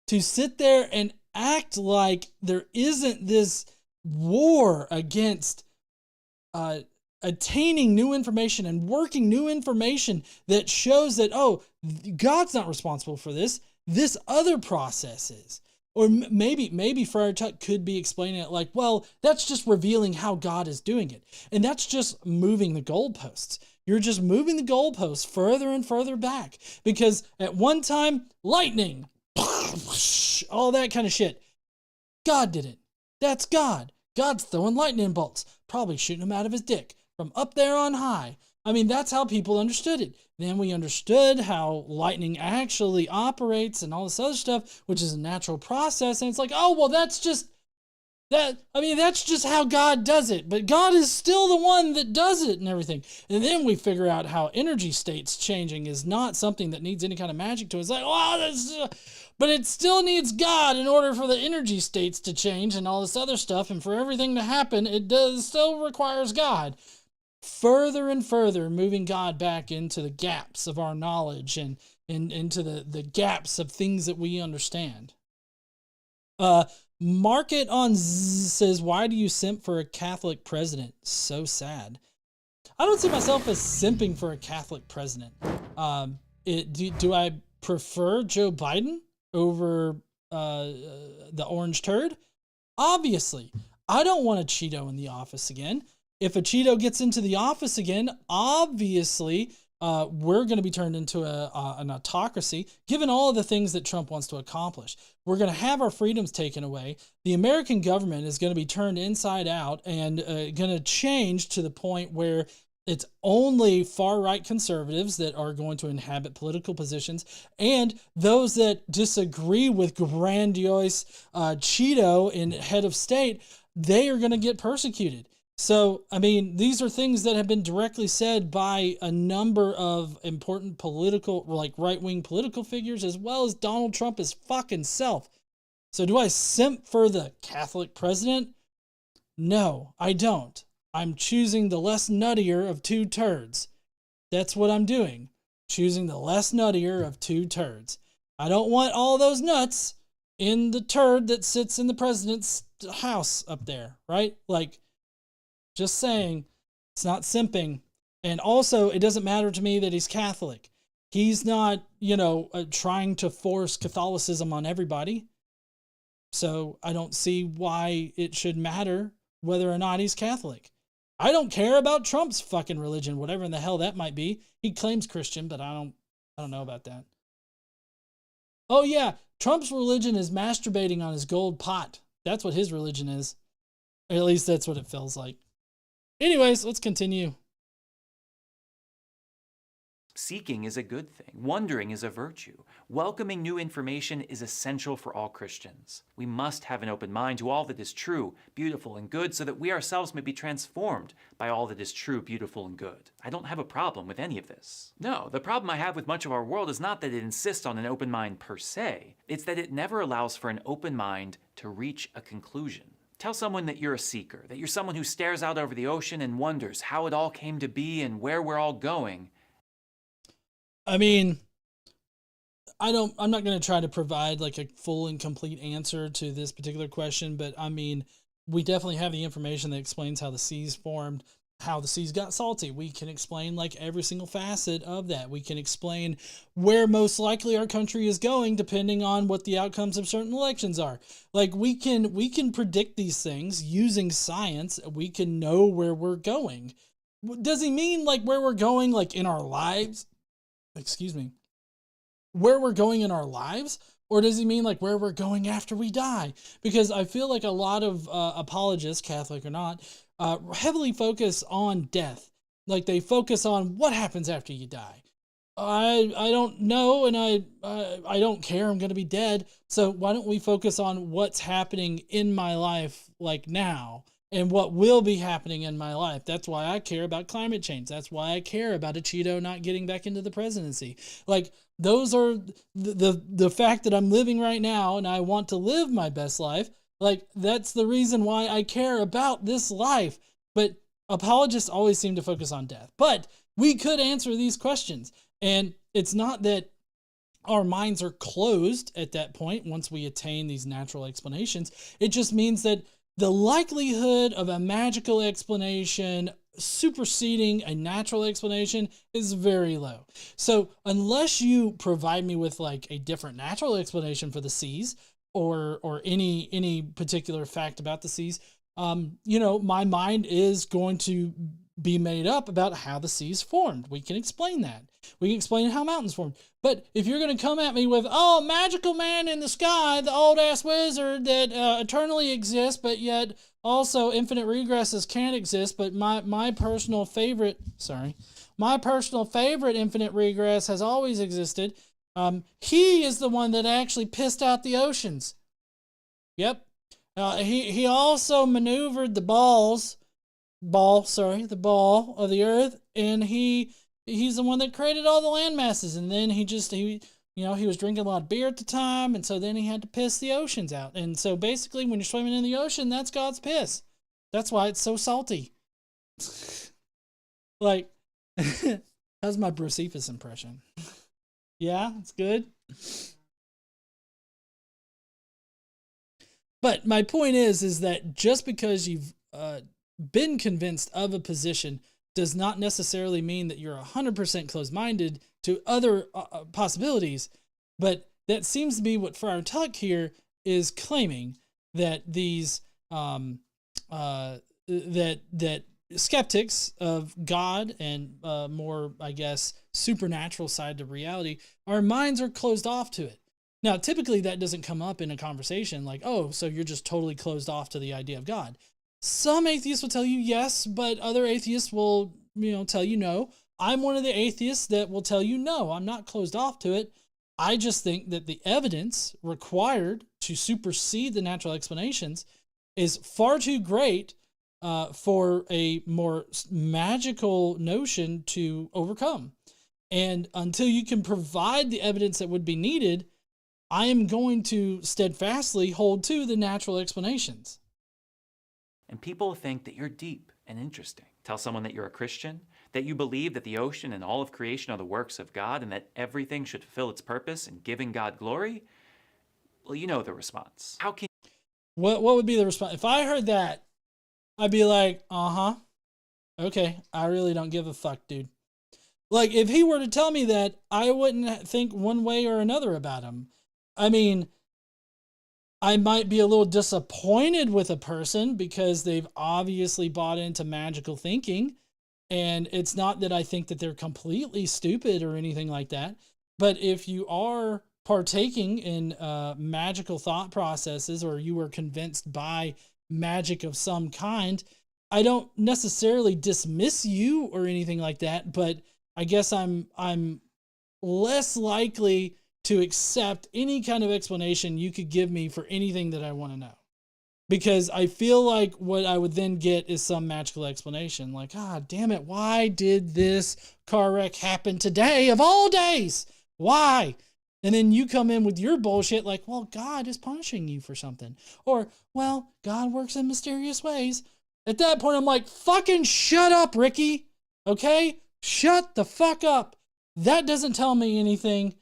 to sit there and act like there isn't this war against attaining new information and working new information that shows that, oh, God's not responsible for this. This other process is. Or maybe Friar Tuck could be explaining it like, well, that's just revealing how God is doing it. And that's just moving the goalposts. You're just moving the goalposts further and further back. Because at one time, lightning, all that kind of shit. God did it. That's God. God's throwing lightning bolts, probably shooting them out of his dick from up there on high. I mean, that's how people understood it. Then we understood how lightning actually operates and all this other stuff, which is a natural process. And it's like, oh, well, that's just how God does it. But God is still the one that does it and everything. And then we figure out how energy states changing is not something that needs any kind of magic to it. It's like, oh, but it still needs God in order for the energy states to change and all this other stuff. And for everything to happen, it still requires God. Further and further moving God back into the gaps of our knowledge and into the gaps of things that we understand. Market on says, why do you simp for a Catholic president? So sad. I don't see myself as simping for a Catholic president. Do I prefer Joe Biden over the orange turd? Obviously. I don't want a Cheeto in the office again. If a Cheeto gets into the office again, obviously we're going to be turned into an autocracy, given all of the things that Trump wants to accomplish. We're going to have our freedoms taken away. The American government is going to be turned inside out and going to change to the point where it's only far-right conservatives that are going to inhabit political positions, and those that disagree with grandiose Cheeto in head of state, they are going to get persecuted. So, I mean, these are things that have been directly said by a number of important political, like right-wing political figures, as well as Donald Trump his fucking self. So do I simp for the Catholic president? No, I don't. I'm choosing the less nuttier of two turds. That's what I'm doing. Choosing the less nuttier of two turds. I don't want all those nuts in the turd that sits in the president's house up there, right? Like, just saying, it's not simping. And also, it doesn't matter to me that he's Catholic. He's not, trying to force Catholicism on everybody. So I don't see why it should matter whether or not he's Catholic. I don't care about Trump's fucking religion, whatever in the hell that might be. He claims Christian, but I don't know about that. Oh yeah, Trump's religion is masturbating on his gold pot. That's what his religion is. Or at least that's what it feels like. Anyways, let's continue. Seeking is a good thing. Wondering is a virtue. Welcoming new information is essential for all Christians. We must have an open mind to all that is true, beautiful, and good so that we ourselves may be transformed by all that is true, beautiful, and good. I don't have a problem with any of this. No, the problem I have with much of our world is not that it insists on an open mind per se. It's that it never allows for an open mind to reach a conclusion. Tell someone that you're a seeker, that you're someone who stares out over the ocean and wonders how it all came to be and where we're all going. I mean, I'm not going to try to provide like a full and complete answer to this particular question, but I mean, we definitely have the information that explains how the seas formed. how the seas got salty. We can explain like every single facet of that. We can explain where most likely our country is going depending on what the outcomes of certain elections are. Like we can predict these things using science. We can know where we're going. Does he mean like where we're going like in our lives? Excuse me. Where we're going in our lives? Or does he mean like where we're going after we die? Because I feel like a lot of apologists, Catholic or not, heavily focus on death. Like they focus on what happens after you die. I don't know, and I don't care. I'm going to be dead. So why don't we focus on what's happening in my life like now and what will be happening in my life? That's why I care about climate change. That's why I care about a Cheeto not getting back into the presidency. Like those are the fact that I'm living right now and I want to live my best life. Like that's the reason why I care about this life. But apologists always seem to focus on death. But we could answer these questions. And it's not that our minds are closed at that point once we attain these natural explanations. It just means that the likelihood of a magical explanation superseding a natural explanation is very low. So unless you provide me with like a different natural explanation for the seas or any particular fact about the seas, my mind is going to be made up about how the seas formed. We can explain that. We can explain how mountains formed. But if you're going to come at me with, oh, magical man in the sky, the old ass wizard that eternally exists, but yet also infinite regresses can't exist, but my personal favorite infinite regress has always existed. He is the one that actually pissed out the oceans. Yep. He also maneuvered the ball of the earth, and he's the one that created all the land masses. And then he was drinking a lot of beer at the time, and so then he had to piss the oceans out. And so basically when you're swimming in the ocean, that's God's piss. That's why it's so salty. Like, how's my Brucephus impression? Yeah, it's good. But my point is that just because you've been convinced of a position does not necessarily mean that you're 100% closed-minded to other possibilities. But that seems to be what Friar Tuck here is claiming, that these that skeptics of God and more, I guess, supernatural side to reality, our minds are closed off to it. Now, typically that doesn't come up in a conversation like, oh, so you're just totally closed off to the idea of God. Some atheists will tell you yes, but other atheists will, tell you no. I'm one of the atheists that will tell you no, I'm not closed off to it. I just think that the evidence required to supersede the natural explanations is far too great for a more magical notion to overcome. And until you can provide the evidence that would be needed, I am going to steadfastly hold to the natural explanations. And people think that you're deep and interesting. Tell someone that you're a Christian, that you believe that the ocean and all of creation are the works of God, and that everything should fulfill its purpose in giving God glory. Well, you know the response. How can What would be the response? If I heard that, I'd be like, okay, I really don't give a fuck, dude. Like, if he were to tell me that, I wouldn't think one way or another about him. I mean, I might be a little disappointed with a person because they've obviously bought into magical thinking. And it's not that I think that they're completely stupid or anything like that. But if you are partaking in magical thought processes, or you are convinced by magic of some kind, I don't necessarily dismiss you or anything like that, but I guess I'm less likely to accept any kind of explanation you could give me for anything that I want to know. Because I feel like what I would then get is some magical explanation. Like, damn it, why did this car wreck happen today of all days? Why? And then you come in with your bullshit like, well, God is punishing you for something. Or, well, God works in mysterious ways. At that point, I'm like, fucking shut up, Ricky. Okay? Shut the fuck up. That doesn't tell me anything.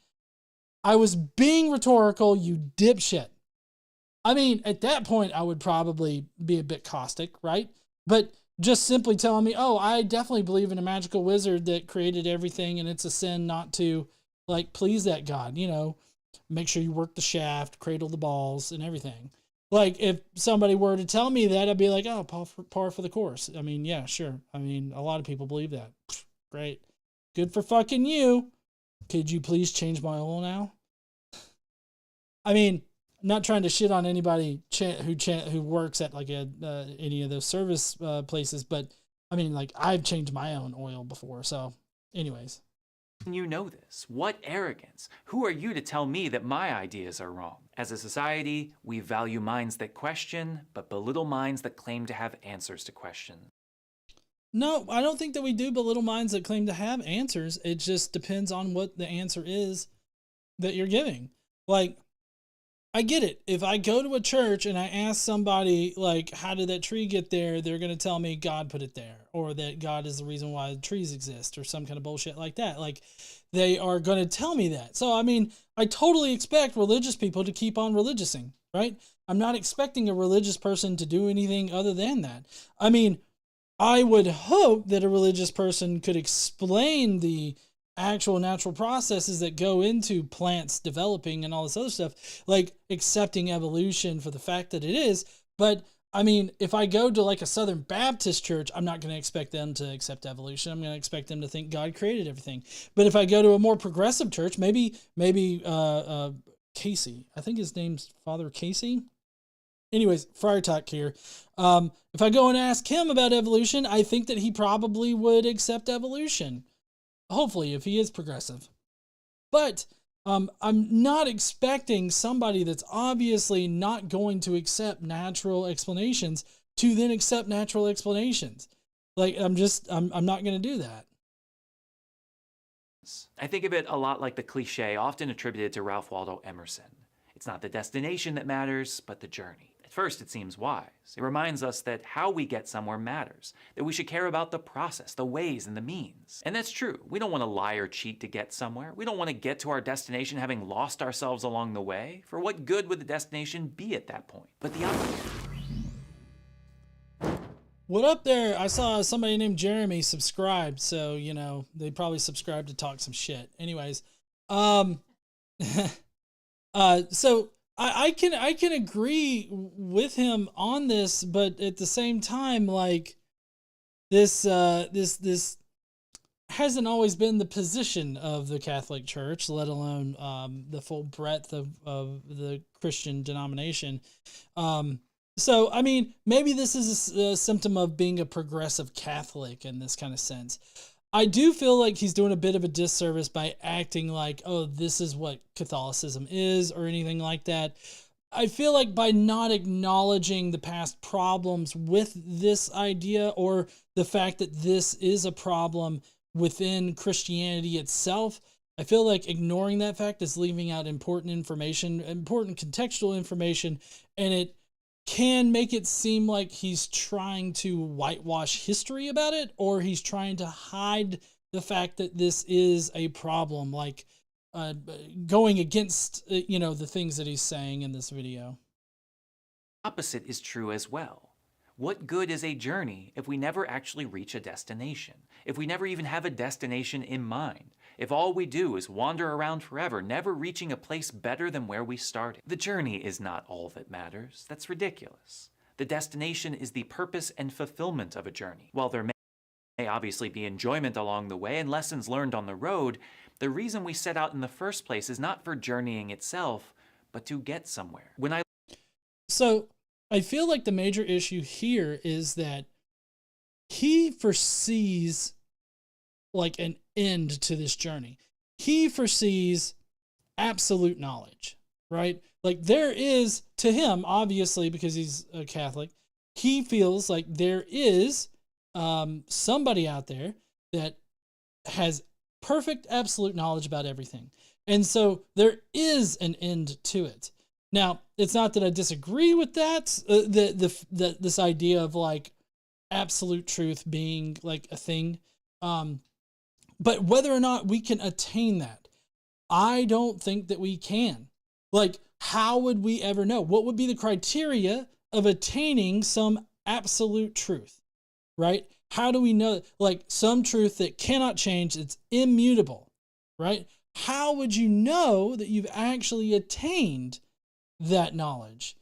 I was being rhetorical, you dipshit. I mean, at that point, I would probably be a bit caustic, right? But just simply telling me, oh, I definitely believe in a magical wizard that created everything, and it's a sin not to like please that God, you know, make sure you work the shaft, cradle the balls and everything. Like if somebody were to tell me that, I'd be like, oh, par for the course. I mean, yeah, sure. I mean, a lot of people believe that. Great. Good for fucking you. Could you please change my oil now? I mean, not trying to shit on anybody who works at like any of those service places, but I mean, like I've changed my own oil before. So anyways. You know this. What arrogance. Who are you to tell me that my ideas are wrong? As a society, we value minds that question, but belittle minds that claim to have answers to questions. No, I don't think that we do belittle minds that claim to have answers. It just depends on what the answer is that you're giving. Like, I get it. If I go to a church and I ask somebody, like, how did that tree get there? They're going to tell me God put it there, or that God is the reason why the trees exist, or some kind of bullshit like that. Like, they are going to tell me that. So, I mean, I totally expect religious people to keep on religiousing, right? I'm not expecting a religious person to do anything other than that. I mean, I would hope that a religious person could explain the actual natural processes that go into plants developing and all this other stuff, like accepting evolution for the fact that it is. But I mean, if I go to like a Southern Baptist church, I'm not going to expect them to accept evolution. I'm going to expect them to think God created everything. But if I go to a more progressive church, maybe Casey, I think his name's Father Casey. Anyways, Friar Tuck here. If I go and ask him about evolution, I think that he probably would accept evolution. Hopefully, if he is progressive. But I'm not expecting somebody that's obviously not going to accept natural explanations to then accept natural explanations. Like, I'm not going to do that. I think of it a lot like the cliche often attributed to Ralph Waldo Emerson. It's not the destination that matters, but the journey. At first, it seems wise. It reminds us that how we get somewhere matters, that we should care about the process, the ways, and the means. And that's true. We don't want to lie or cheat to get somewhere. We don't want to get to our destination having lost ourselves along the way. For what good would the destination be at that point? But the opposite. What up there? I saw somebody named Jeremy subscribed, so, you know, they probably subscribed to talk some shit. Anyways, so I can agree with him on this, but at the same time, like this hasn't always been the position of the Catholic Church, let alone the full breadth of the Christian denomination. So, I mean, maybe this is a symptom of being a progressive Catholic in this kind of sense. I do feel like he's doing a bit of a disservice by acting like, oh, this is what Catholicism is or anything like that. I feel like by not acknowledging the past problems with this idea, or the fact that this is a problem within Christianity itself, I feel like ignoring that fact is leaving out important information, important contextual information, and it can make it seem like he's trying to whitewash history about it, or he's trying to hide the fact that this is a problem, like going against, you know, the things that he's saying in this video. Opposite is true as well. What good is a journey if we never actually reach a destination? If we never even have a destination in mind? If all we do is wander around forever, never reaching a place better than where we started? The journey is not all that matters. That's ridiculous. The destination is the purpose and fulfillment of a journey. While there may obviously be enjoyment along the way and lessons learned on the road, the reason we set out in the first place is not for journeying itself, but to get somewhere. So I feel like the major issue here is that he foresees like an end to this journey. He foresees absolute knowledge, right? Like there is, to him, obviously, because he's a Catholic, he feels like there is somebody out there that has perfect absolute knowledge about everything. And so there is an end to it. Now, it's not that I disagree with that, this idea of like absolute truth being like a thing. But whether or not we can attain that, I don't think that we can. Like, how would we ever know? What would be the criteria of attaining some absolute truth? right? How do we know, like some truth that cannot change, it's immutable, right? How would you know that you've actually attained that knowledge?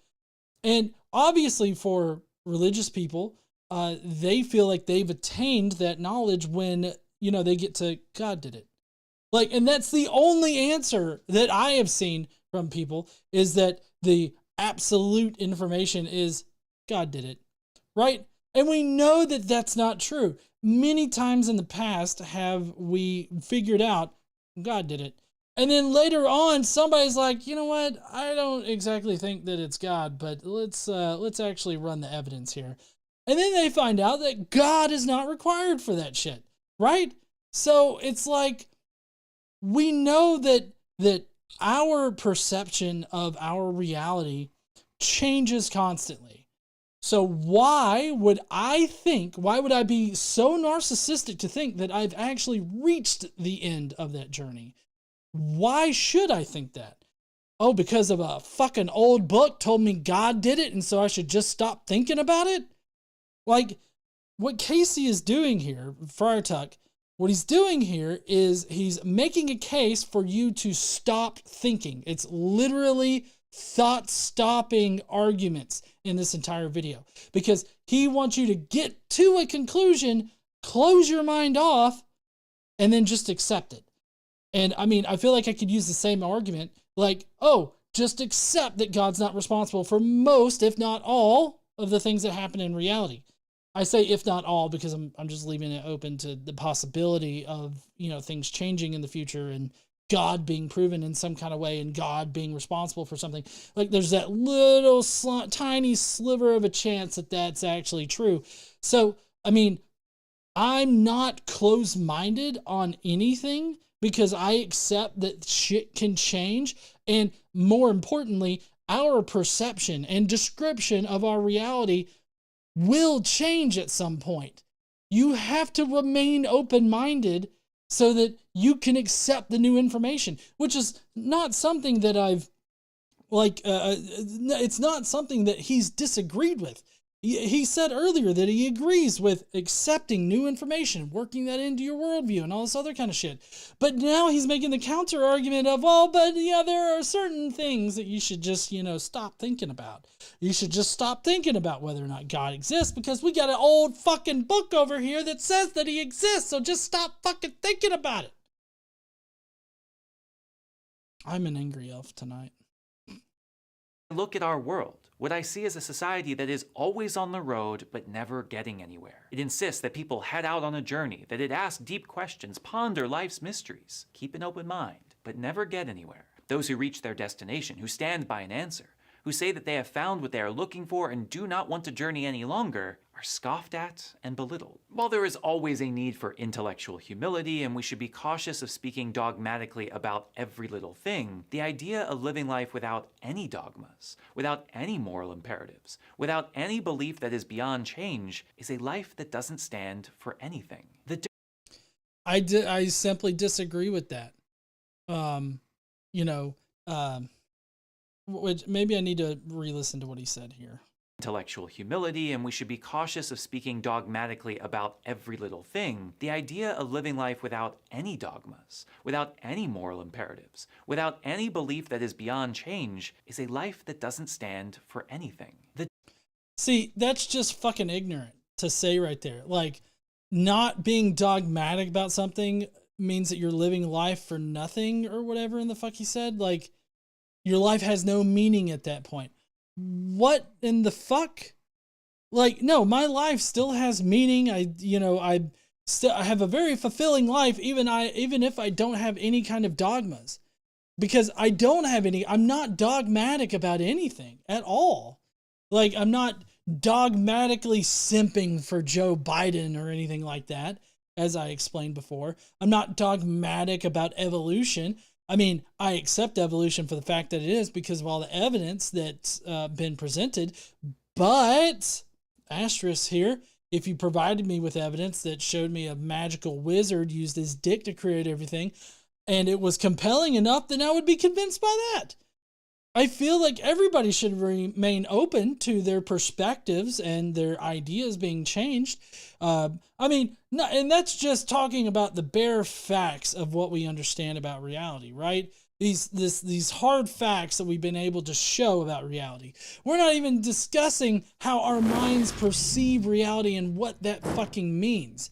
And obviously for religious people, they feel like they've attained that knowledge when, you know, they get to God did it. Like, and that's the only answer that I have seen from people, is that the absolute information is God did it, right? And we know that that's not true. Many times in the past have we figured out God did it. And then later on, somebody's like, you know what? I don't exactly think that it's God, but let's actually run the evidence here. And then they find out that God is not required for that shit, right? So it's like, we know that our perception of our reality changes constantly. So why would I be so narcissistic to think that I've actually reached the end of that journey? Why should I think that? Oh, because of a fucking old book told me God did it, and so I should just stop thinking about it? Like, what Casey is doing here, Friar Tuck, what he's doing here is he's making a case for you to stop thinking. It's literally thought-stopping arguments in this entire video, because he wants you to get to a conclusion, close your mind off, and then just accept it. And I mean, I feel like I could use the same argument, like, oh, just accept that God's not responsible for most, if not all, of the things that happen in reality. I say if not all because I'm just leaving it open to the possibility of, you know, things changing in the future and God being proven in some kind of way and God being responsible for something. Like, there's that little tiny sliver of a chance that that's actually true. So, I mean, I'm not closed-minded on anything, because I accept that shit can change. And more importantly, our perception and description of our reality will change at some point. You have to remain open-minded so that you can accept the new information, which is not something that I've, like, it's not something that he's disagreed with. He said earlier that he agrees with accepting new information, working that into your worldview and all this other kind of shit. But now he's making the counter argument of, oh, but yeah, there are certain things that you should just, you know, stop thinking about. You should just stop thinking about whether or not God exists, because we got an old fucking book over here that says that he exists. So just stop fucking thinking about it. I'm an angry elf tonight. Look at our world. What I see is a society that is always on the road, but never getting anywhere. It insists that people head out on a journey, that it asks deep questions, ponder life's mysteries, keep an open mind, but never get anywhere. Those who reach their destination, who stand by an answer, who say that they have found what they are looking for and do not want to journey any longer, are scoffed at and belittled. While there is always a need for intellectual humility and we should be cautious of speaking dogmatically about every little thing, the idea of living life without any dogmas, without any moral imperatives, without any belief that is beyond change, is a life that doesn't stand for anything. I simply disagree with that. Which maybe I need to re-listen to what he said here. Intellectual humility, and we should be cautious of speaking dogmatically about every little thing. The idea of living life without any dogmas, without any moral imperatives, without any belief that is beyond change, is a life that doesn't stand for anything. See, that's just fucking ignorant to say right there. Like, not being dogmatic about something means that you're living life for nothing or whatever in the fuck he said. Like, your life has no meaning at that point. What in the fuck? Like, no, my life still has meaning. I have a very fulfilling life, even if I don't have any kind of dogmas, because I don't have any. I'm not dogmatic about anything at all. Like, I'm not dogmatically simping for Joe Biden or anything like that, as I explained before. I'm not dogmatic about evolution. I mean, I accept evolution for the fact that it is because of all the evidence that's been presented, but, asterisk here, if you provided me with evidence that showed me a magical wizard used his dick to create everything, and it was compelling enough, then I would be convinced by that. I feel like everybody should remain open to their perspectives and their ideas being changed. I mean, no, and that's just talking about the bare facts of what we understand about reality, right? These hard facts that we've been able to show about reality. We're not even discussing how our minds perceive reality and what that fucking means.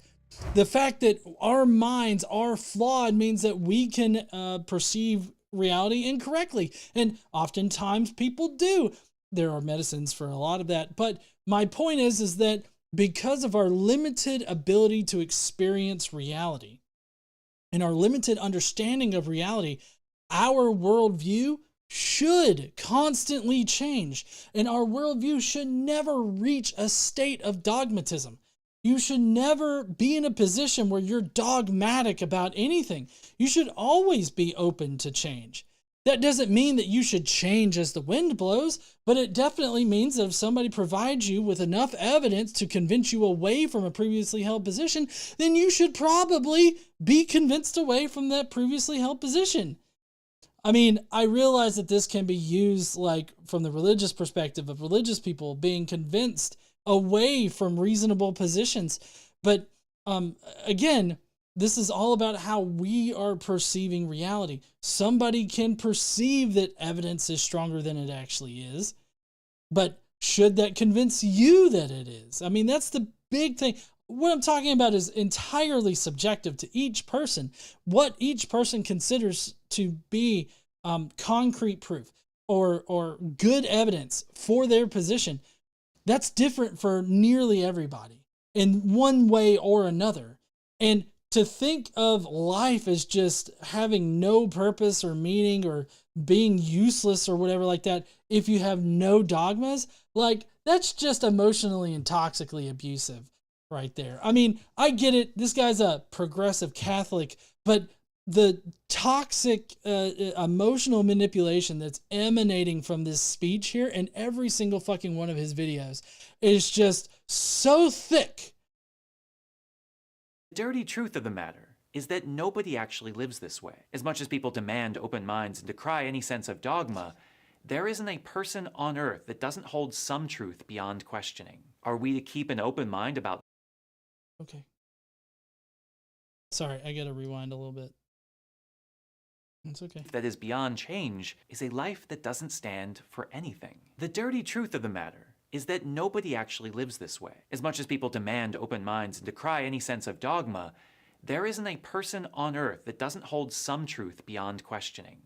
The fact that our minds are flawed means that we can perceive reality incorrectly. And oftentimes people do. There are medicines for a lot of that. But my point is that because of our limited ability to experience reality and our limited understanding of reality, our worldview should constantly change. And our worldview should never reach a state of dogmatism. You should never be in a position where you're dogmatic about anything. You should always be open to change. That doesn't mean that you should change as the wind blows, but it definitely means that if somebody provides you with enough evidence to convince you away from a previously held position, then you should probably be convinced away from that previously held position. I mean, I realize that this can be used like from the religious perspective of religious people being convinced away from reasonable positions. But again, this is all about how we are perceiving reality. Somebody can perceive that evidence is stronger than it actually is, but should that convince you that it is? I mean, that's the big thing. What I'm talking about is entirely subjective to each person. What each person considers to be concrete proof or good evidence for their position, that's different for nearly everybody in one way or another. And to think of life as just having no purpose or meaning or being useless or whatever like that, if you have no dogmas, like that's just emotionally and toxically abusive right there. I mean, I get it. This guy's a progressive Catholic, but the toxic emotional manipulation that's emanating from this speech here and every single fucking one of his videos is just so thick. The dirty truth of the matter is that nobody actually lives this way. As much as people demand open minds and decry any sense of dogma, there isn't a person on earth that doesn't hold some truth beyond questioning. Are we to keep an open mind about... Okay. Sorry, I gotta rewind a little bit. It's okay. That is beyond change is a life that doesn't stand for anything. The dirty truth of the matter is that nobody actually lives this way. As much as people demand open minds and decry any sense of dogma, there isn't a person on earth that doesn't hold some truth beyond questioning.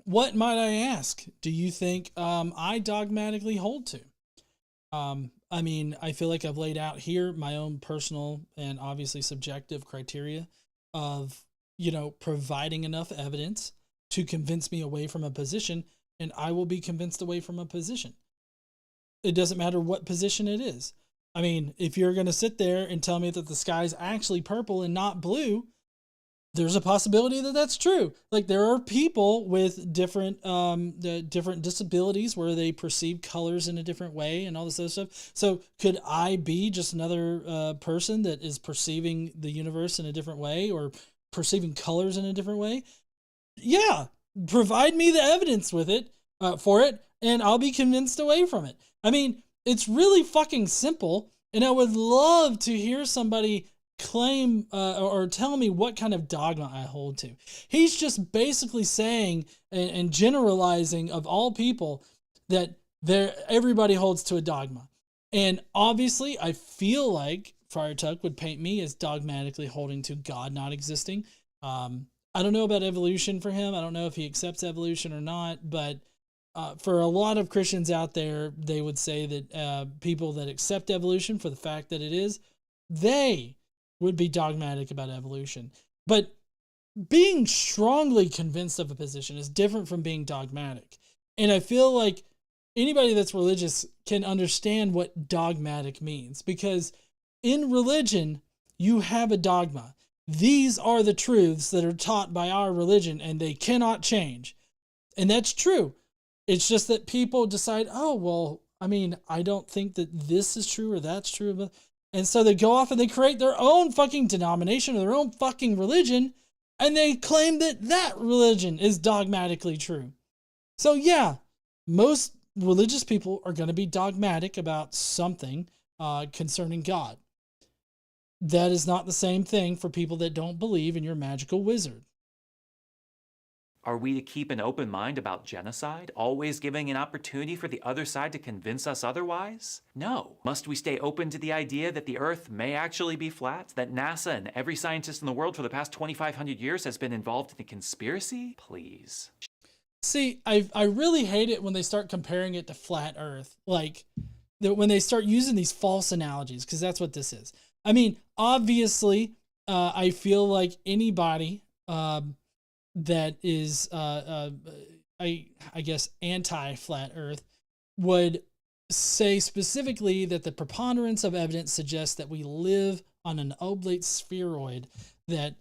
What might I ask do you think I dogmatically hold to? I mean, I feel like I've laid out here my own personal and obviously subjective criteria of, you know, providing enough evidence to convince me away from a position, and I will be convinced away from a position. It doesn't matter what position it is. I mean, if you're going to sit there and tell me that the sky's actually purple and not blue, there's a possibility that that's true. Like there are people with different disabilities where they perceive colors in a different way and all this other stuff. So could I be just another person that is perceiving the universe in a different way or perceiving colors in a different way? Yeah, provide me the evidence with it for it, and I'll be convinced away from it. I mean, it's really fucking simple, and I would love to hear somebody claim or tell me what kind of dogma I hold to. He's just basically saying and generalizing of all people that everybody holds to a dogma. And obviously, I feel like Friar Tuck would paint me as dogmatically holding to God not existing. I don't know about evolution for him. I don't know if he accepts evolution or not, but for a lot of Christians out there, they would say that people that accept evolution for the fact that it is, they would be dogmatic about evolution. But being strongly convinced of a position is different from being dogmatic. And I feel like anybody that's religious can understand what dogmatic means, because in religion, you have a dogma. These are the truths that are taught by our religion, and they cannot change. And that's true. It's just that people decide, oh, well, I mean, I don't think that this is true or that's true. And so they go off and they create their own fucking denomination or their own fucking religion And they claim that that religion is dogmatically true. So yeah, most religious people are going to be dogmatic about something concerning God. That is not the same thing for people that don't believe in your magical wizard. Are we to keep an open mind about genocide, always giving an opportunity for the other side to convince us otherwise? No. Must we stay open to the idea that the Earth may actually be flat? That NASA and every scientist in the world for the past 2,500 years has been involved in a conspiracy? Please. See, I really hate it when they start comparing it to flat Earth. Like, when they start using these false analogies, because that's what this is. I mean, obviously, I feel like anybody that is, I guess, anti-flat Earth would say specifically that the preponderance of evidence suggests that we live on an oblate spheroid that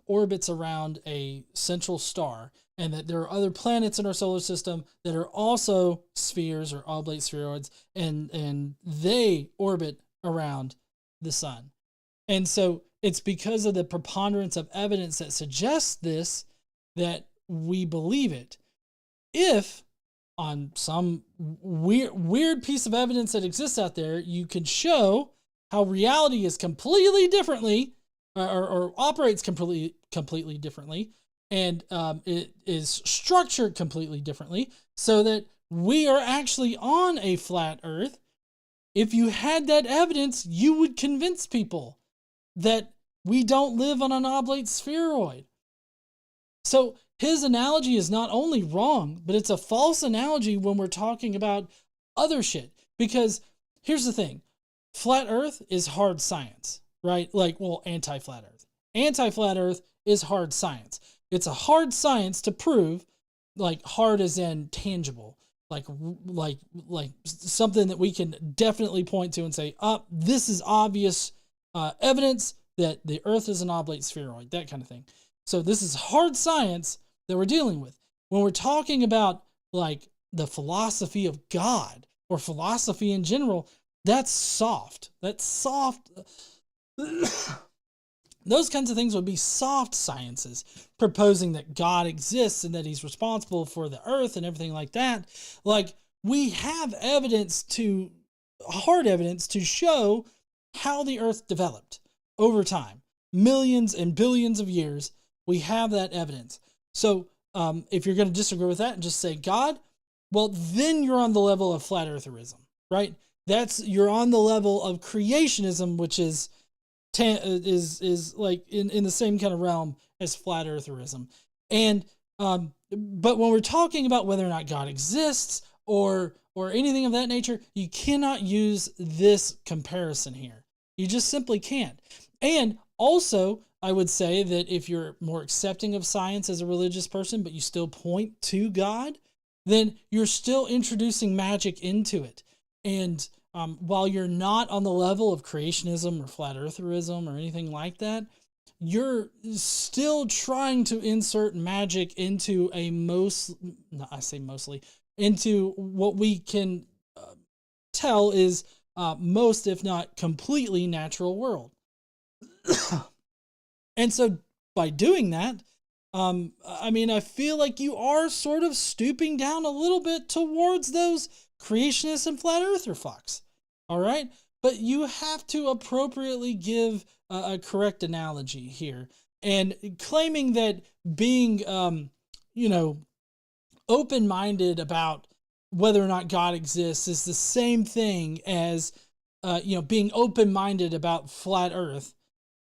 orbits around a central star, and that there are other planets in our solar system that are also spheres or oblate spheroids, and they orbit around the sun. And so it's because of the preponderance of evidence that suggests this that we believe it. If on some weird piece of evidence that exists out there, you can show how reality is completely differently or operates completely differently, and it is structured completely differently, so that we are actually on a flat Earth. If you had that evidence, you would convince people that we don't live on an oblate spheroid. So his analogy is not only wrong, but it's a false analogy when we're talking about other shit. Because here's the thing. Flat Earth is hard science, right? Like, well, anti-flat Earth. Anti-flat Earth is hard science. It's a hard science to prove, like hard as in tangible, like something that we can definitely point to and say, this is obvious evidence that the Earth is an oblate spheroid, that kind of thing. So this is hard science that we're dealing with. When we're talking about like the philosophy of God or philosophy in general, that's soft. That's soft. Those kinds of things would be soft sciences, proposing that God exists and that he's responsible for the earth and everything like that. Like, we have hard evidence to show how the earth developed over time. Millions and billions of years, we have that evidence. So if you're going to disagree with that and just say God, well, then you're on the level of flat eartherism, right? You're on the level of creationism, which is like in the same kind of realm as flat eartherism. And but when we're talking about whether or not God exists or anything of that nature, you cannot use this comparison here. You just simply can't. And also, I would say that if you're more accepting of science as a religious person, but you still point to God, then you're still introducing magic into it. And while you're not on the level of creationism or flat eartherism or anything like that, you're still trying to insert magic into into what we can tell is most, if not completely, natural world. And so by doing that, I feel like you are sort of stooping down a little bit towards those creationists and flat earther fucks. All right. But you have to appropriately give a correct analogy here. And claiming that being, open-minded about whether or not God exists is the same thing as, being open-minded about flat earth.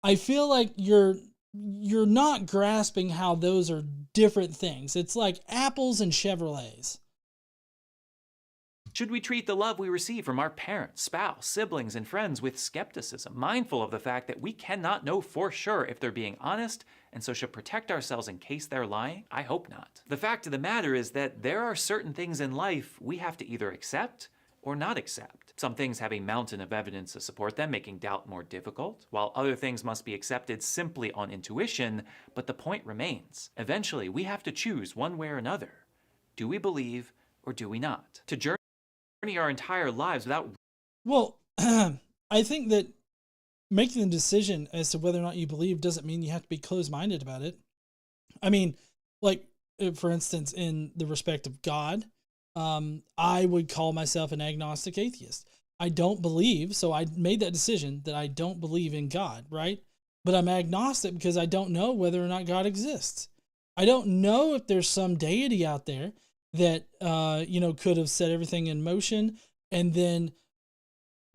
I feel like you're not grasping how those are different things. It's like apples and Chevrolets. Should we treat the love we receive from our parents, spouse, siblings, and friends with skepticism, mindful of the fact that we cannot know for sure if they're being honest, and so should protect ourselves in case they're lying? I hope not. The fact of the matter is that there are certain things in life we have to either accept or not accept. Some things have a mountain of evidence to support them, making doubt more difficult, while other things must be accepted simply on intuition, but the point remains. Eventually, we have to choose one way or another. Do we believe or do we not? To journey our entire lives without... Well, I think that making the decision as to whether or not you believe doesn't mean you have to be closed-minded about it. I mean, like, for instance, in the respect of God, I would call myself an agnostic atheist. I don't believe, so I made that decision that I don't believe in God, right? But I'm agnostic because I don't know whether or not God exists. I don't know if there's some deity out there that, could have set everything in motion and then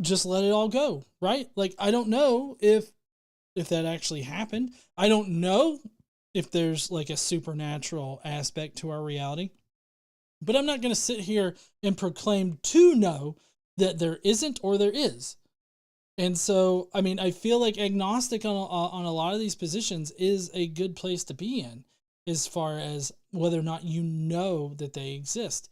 just let it all go, right? Like, I don't know if that actually happened. I don't know if there's like a supernatural aspect to our reality. But I'm not going to sit here and proclaim to know that there isn't or there is. And so, I mean, I feel like agnostic on a lot of these positions is a good place to be in as far as whether or not you know that they exist.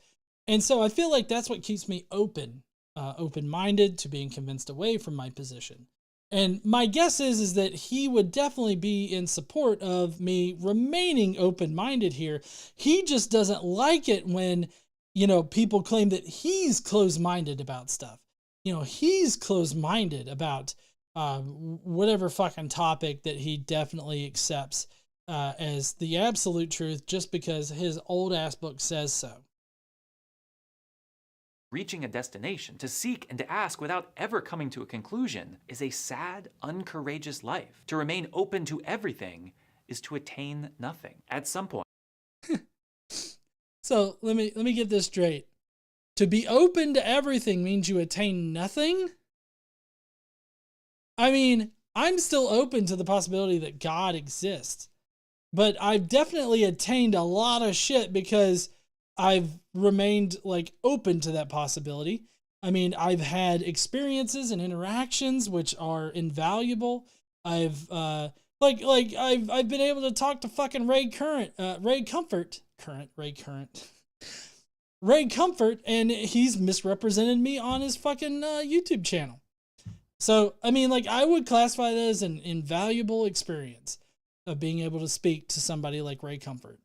And so I feel like that's what keeps me open-minded to being convinced away from my position. And my guess is that he would definitely be in support of me remaining open-minded here. He just doesn't like it when, people claim that he's closed-minded about stuff. He's closed-minded about whatever fucking topic that he definitely accepts as the absolute truth just because his old-ass book says so. Reaching a destination, to seek and to ask without ever coming to a conclusion, is a sad, uncourageous life. To remain open to everything is to attain nothing. At some point. So let me get this straight. To be open to everything means you attain nothing? I mean, I'm still open to the possibility that God exists, but I've definitely attained a lot of shit because I've remained like open to that possibility. I mean, I've had experiences and interactions which are invaluable. I've I've been able to talk to fucking Ray Comfort, and he's misrepresented me on his fucking YouTube channel. So, I mean, like, I would classify that as an invaluable experience of being able to speak to somebody like Ray Comfort.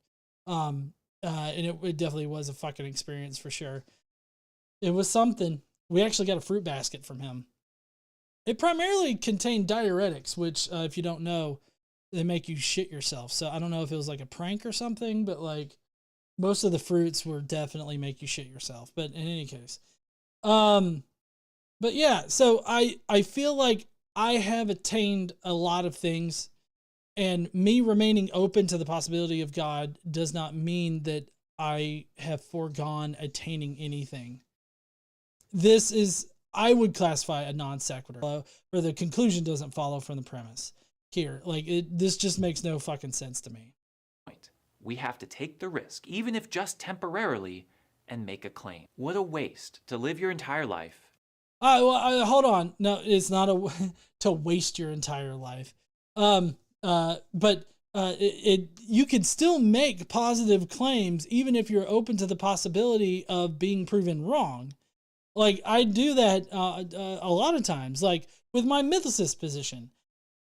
And it definitely was a fucking experience for sure. It was something. We actually got a fruit basket from him. It primarily contained diuretics, which, if you don't know, they make you shit yourself. So I don't know if it was like a prank or something, but like most of the fruits were definitely make you shit yourself. But in any case, but yeah, so I feel like I have attained a lot of things. And me remaining open to the possibility of God does not mean that I have foregone attaining anything. This is, I would classify a non sequitur, where the conclusion doesn't follow from the premise here. Like, this just makes no fucking sense to me. We have to take the risk, even if just temporarily, and make a claim. What a waste to live your entire life. Hold on. No, it's not to waste your entire life. But you can still make positive claims even if you're open to the possibility of being proven wrong. Like, I do that a lot of times. Like with my mythicist position,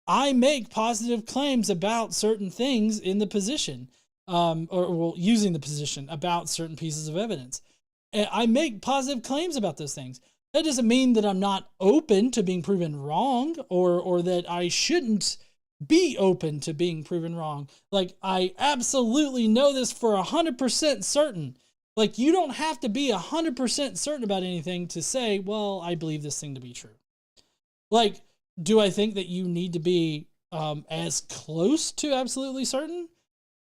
I make positive claims about certain things in the position, using the position about certain pieces of evidence. And I make positive claims about those things. That doesn't mean that I'm not open to being proven wrong or that I shouldn't be open to being proven wrong. Like, I absolutely know this for 100% certain. Like, you don't have to be 100% certain about anything to say, well, I believe this thing to be true. Like, do I think that you need to be as close to absolutely certain?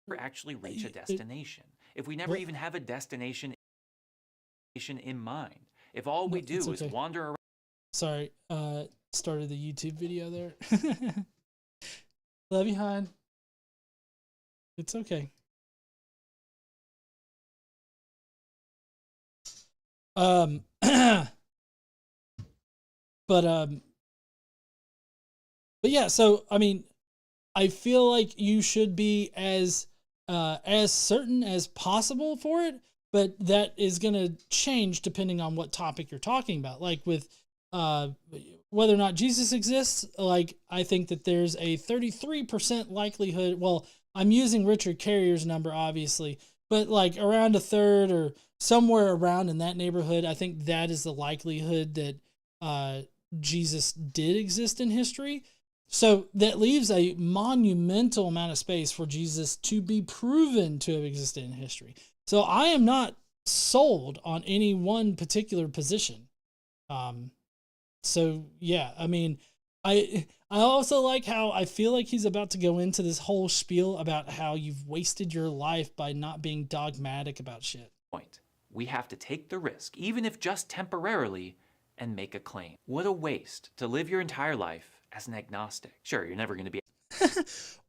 Or actually reach a destination. If we never even have a destination in mind, if all we do is wander around. Sorry, started the YouTube video there. Love you, hon. It's okay. But yeah, so I mean, I feel like you should be as certain as possible for it, but that is going to change depending on what topic you're talking about. Like with whether or not Jesus exists, like I think that there's a 33% likelihood. Well, I'm using Richard Carrier's number, obviously, but like around a third or somewhere around in that neighborhood, I think that is the likelihood that Jesus did exist in history. So that leaves a monumental amount of space for Jesus to be proven to have existed in history. So I am not sold on any one particular position. So yeah, I mean, I also like how I feel like he's about to go into this whole spiel about how you've wasted your life by not being dogmatic about shit. Point. We have to take the risk, even if just temporarily, and make a claim. What a waste to live your entire life as an agnostic. Sure, you're never going to be...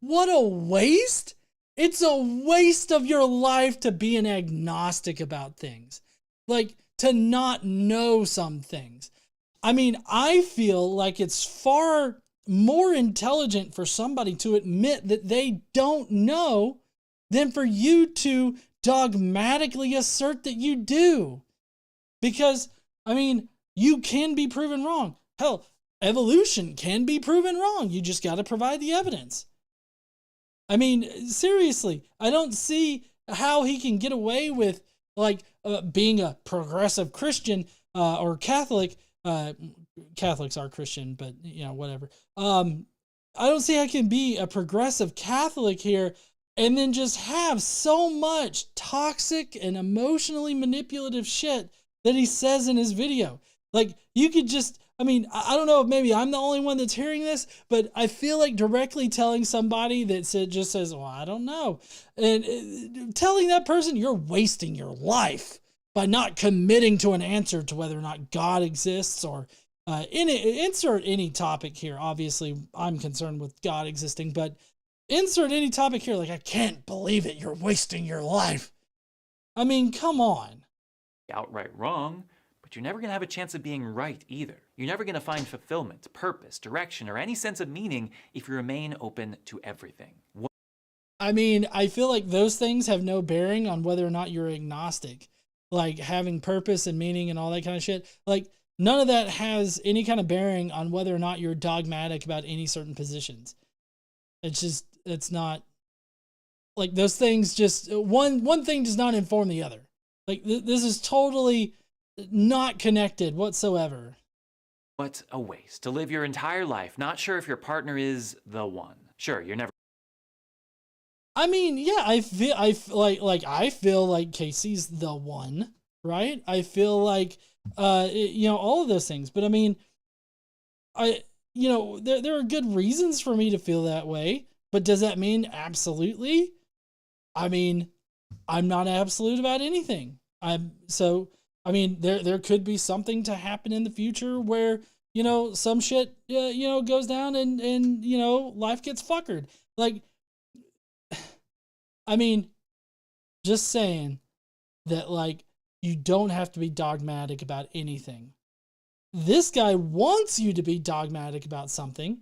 What a waste? It's a waste of your life to be an agnostic about things. Like, to not know some things. I mean, I feel like it's far more intelligent for somebody to admit that they don't know than for you to dogmatically assert that you do. Because, I mean, you can be proven wrong. Hell, evolution can be proven wrong. You just got to provide the evidence. I mean, seriously, I don't see how he can get away with, like, being a progressive Christian or Catholic. Catholics are Christian, but, you know, whatever. I don't see how he can be a progressive Catholic here and then just have so much toxic and emotionally manipulative shit that he says in his video. Like, you could just, I mean, I don't know if maybe I'm the only one that's hearing this, but I feel like directly telling somebody that just says, well, I don't know. And telling that person you're wasting your life by not committing to an answer to whether or not God exists or insert any topic here. Obviously, I'm concerned with God existing, but insert any topic here. Like, I can't believe it. You're wasting your life. I mean, come on. outright wrong, but you're never going to have a chance of being right either. You're never going to find fulfillment, purpose, direction, or any sense of meaning if you remain open to everything. I mean, I feel like those things have no bearing on whether or not you're agnostic. Like having purpose and meaning and all that kind of shit. Like none of that has any kind of bearing on whether or not you're dogmatic about any certain positions. It's just, it's not like those things just, one thing does not inform the other. Like this is totally not connected whatsoever. What a waste to live your entire life not sure if your partner is the one. Sure, you're never. I mean, yeah, I feel like Casey's the one, right? I feel like, all of those things. But I mean, there are good reasons for me to feel that way. But does that mean absolutely? I mean, I'm not absolute about anything. There could be something to happen in the future where, some shit, goes down and life gets fuckered. Like, I mean, just saying that, like, you don't have to be dogmatic about anything. This guy wants you to be dogmatic about something.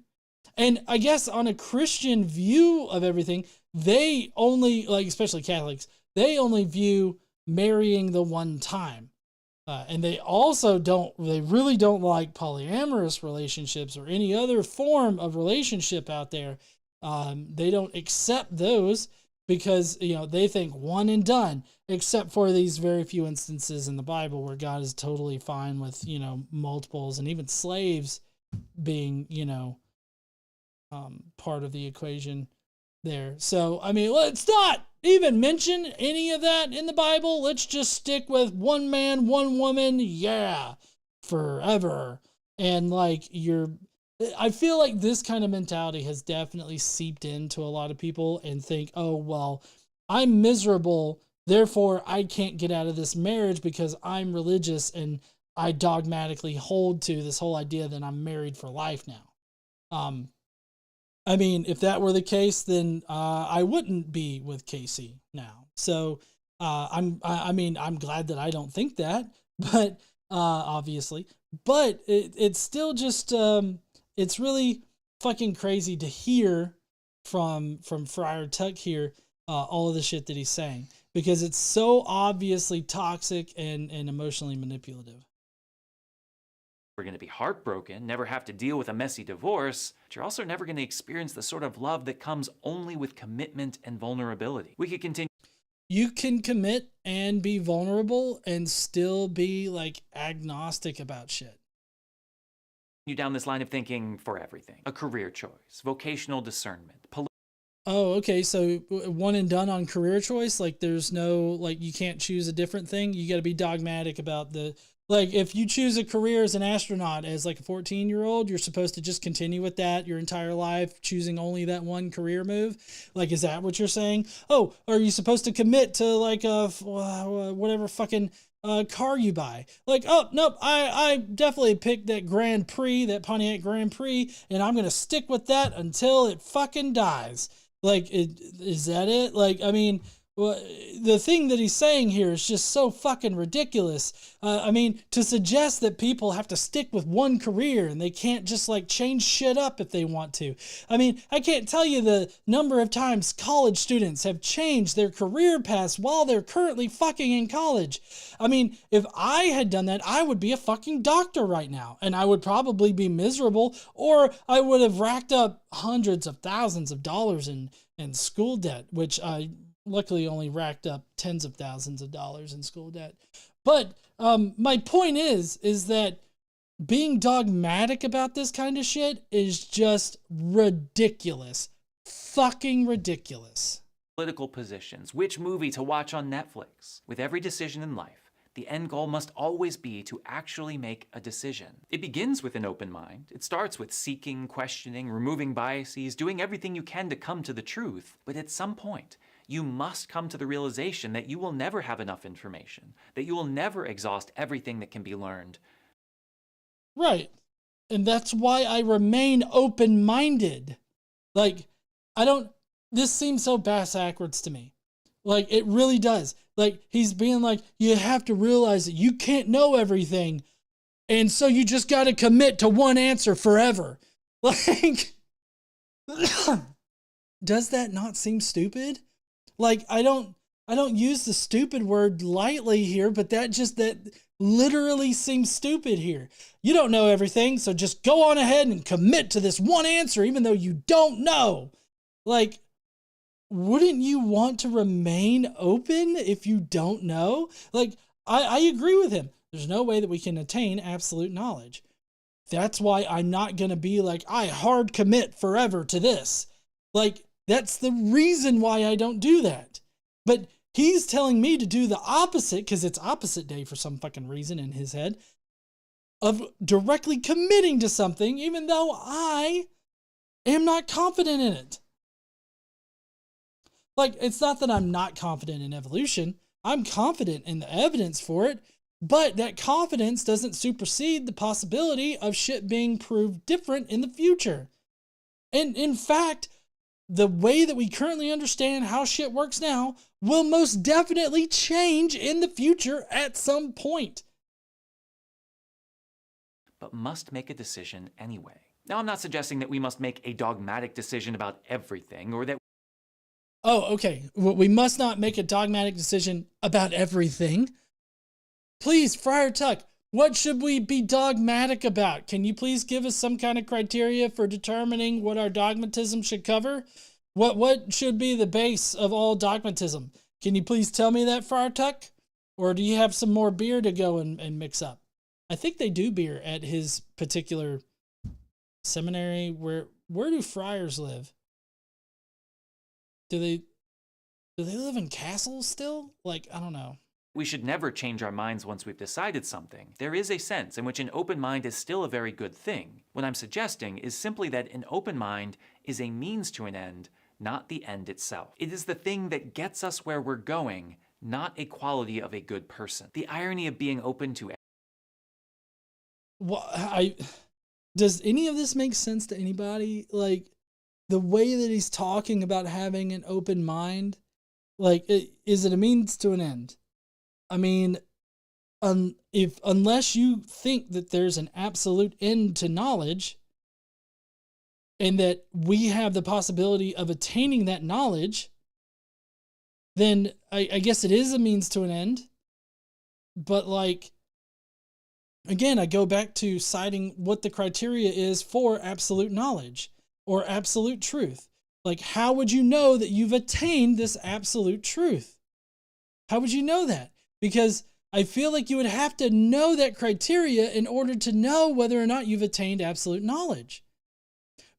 And I guess on a Christian view of everything, they only, like, especially Catholics, they only view marrying the one time. And they also really don't like polyamorous relationships or any other form of relationship out there. They don't accept those because, they think one and done, except for these very few instances in the Bible where God is totally fine with, multiples and even slaves being, part of the equation there. So, I mean, let's not even mention any of that in the Bible. Let's just stick with one man, one woman. Yeah, forever. And I feel like this kind of mentality has definitely seeped into a lot of people and think, oh, well, I'm miserable, therefore I can't get out of this marriage because I'm religious and I dogmatically hold to this whole idea that I'm married for life now. I mean, if that were the case, then I wouldn't be with Casey now. So I'm glad that I don't think that, but obviously, but it's still just it's really fucking crazy to hear from Friar Tuck here all of the shit that he's saying, because it's so obviously toxic and emotionally manipulative. We're going to be heartbroken, never have to deal with a messy divorce, but you're also never going to experience the sort of love that comes only with commitment and vulnerability. We could continue. You can commit and be vulnerable and still be like agnostic about shit. down this line of thinking for everything. A career choice, vocational discernment, Oh, okay. So one and done on career choice. Like there's no, like you can't choose a different thing. You got to be dogmatic about the, like if you choose a career as an astronaut as like a 14-year-old, you're supposed to just continue with that your entire life, choosing only that one career move. Like, is that what you're saying? Oh, are you supposed to commit to like a, whatever fucking car you buy? Like, oh, nope, I definitely picked that Grand Prix, that Pontiac Grand Prix, and I'm going to stick with that until it fucking dies. Like, is that it? Like, I mean, well, the thing that he's saying here is just so fucking ridiculous. I mean, to suggest that people have to stick with one career and they can't just like change shit up if they want to. I mean, I can't tell you the number of times college students have changed their career paths while they're currently fucking in college. I mean, if I had done that, I would be a fucking doctor right now, and I would probably be miserable, or I would have racked up hundreds of thousands of dollars in school debt, which I luckily only racked up tens of thousands of dollars in school debt. But my point is that being dogmatic about this kind of shit is just ridiculous. Fucking ridiculous. Political positions, which movie to watch on Netflix. With every decision in life, the end goal must always be to actually make a decision. It begins with an open mind. It starts with seeking, questioning, removing biases, doing everything you can to come to the truth. But at some point, you must come to the realization that you will never have enough information, that you will never exhaust everything that can be learned. Right. And that's why I remain open-minded. Like, this seems so bass-backwards to me. Like, it really does. Like, he's being like, you have to realize that you can't know everything, and so you just got to commit to one answer forever. Like, does that not seem stupid? Like, I don't use the stupid word lightly here, but that literally seems stupid here. You don't know everything, so just go on ahead and commit to this one answer, even though you don't know. Like, wouldn't you want to remain open if you don't know? Like, I agree with him. There's no way that we can attain absolute knowledge. That's why I'm not going to be like, I hard commit forever to this. Like, that's the reason why I don't do that. But he's telling me to do the opposite, because it's opposite day for some fucking reason in his head, of directly committing to something, even though I am not confident in it. Like, it's not that I'm not confident in evolution. I'm confident in the evidence for it, but that confidence doesn't supersede the possibility of shit being proved different in the future. And in fact, the way that we currently understand how shit works now will most definitely change in the future at some point. But must make a decision anyway. Now, I'm not suggesting that we must make a dogmatic decision about everything, or that Oh, okay. Well, we must not make a dogmatic decision about everything. Please, Friar Tuck, what should we be dogmatic about? Can you please give us some kind of criteria for determining what our dogmatism should cover? What should be the base of all dogmatism? Can you please tell me that, Friar Tuck? Or do you have some more beer to go and mix up? I think they do beer at his particular seminary. Where do friars live? Do they live in castles still? Like, I don't know. we should never change our minds once we've decided something. There is a sense in which an open mind is still a very good thing. What I'm suggesting is simply that an open mind is a means to an end, not the end itself. It is the thing that gets us where we're going, not a quality of a good person. The irony of being open to does any of this make sense to anybody? Like, the way that he's talking about having an open mind, like, is it a means to an end? I mean, unless you think that there's an absolute end to knowledge, and that we have the possibility of attaining that knowledge, then I guess it is a means to an end. But, like, again, I go back to citing what the criteria is for absolute knowledge or absolute truth. Like, how would you know that you've attained this absolute truth? How would you know that? Because I feel like you would have to know that criteria in order to know whether or not you've attained absolute knowledge.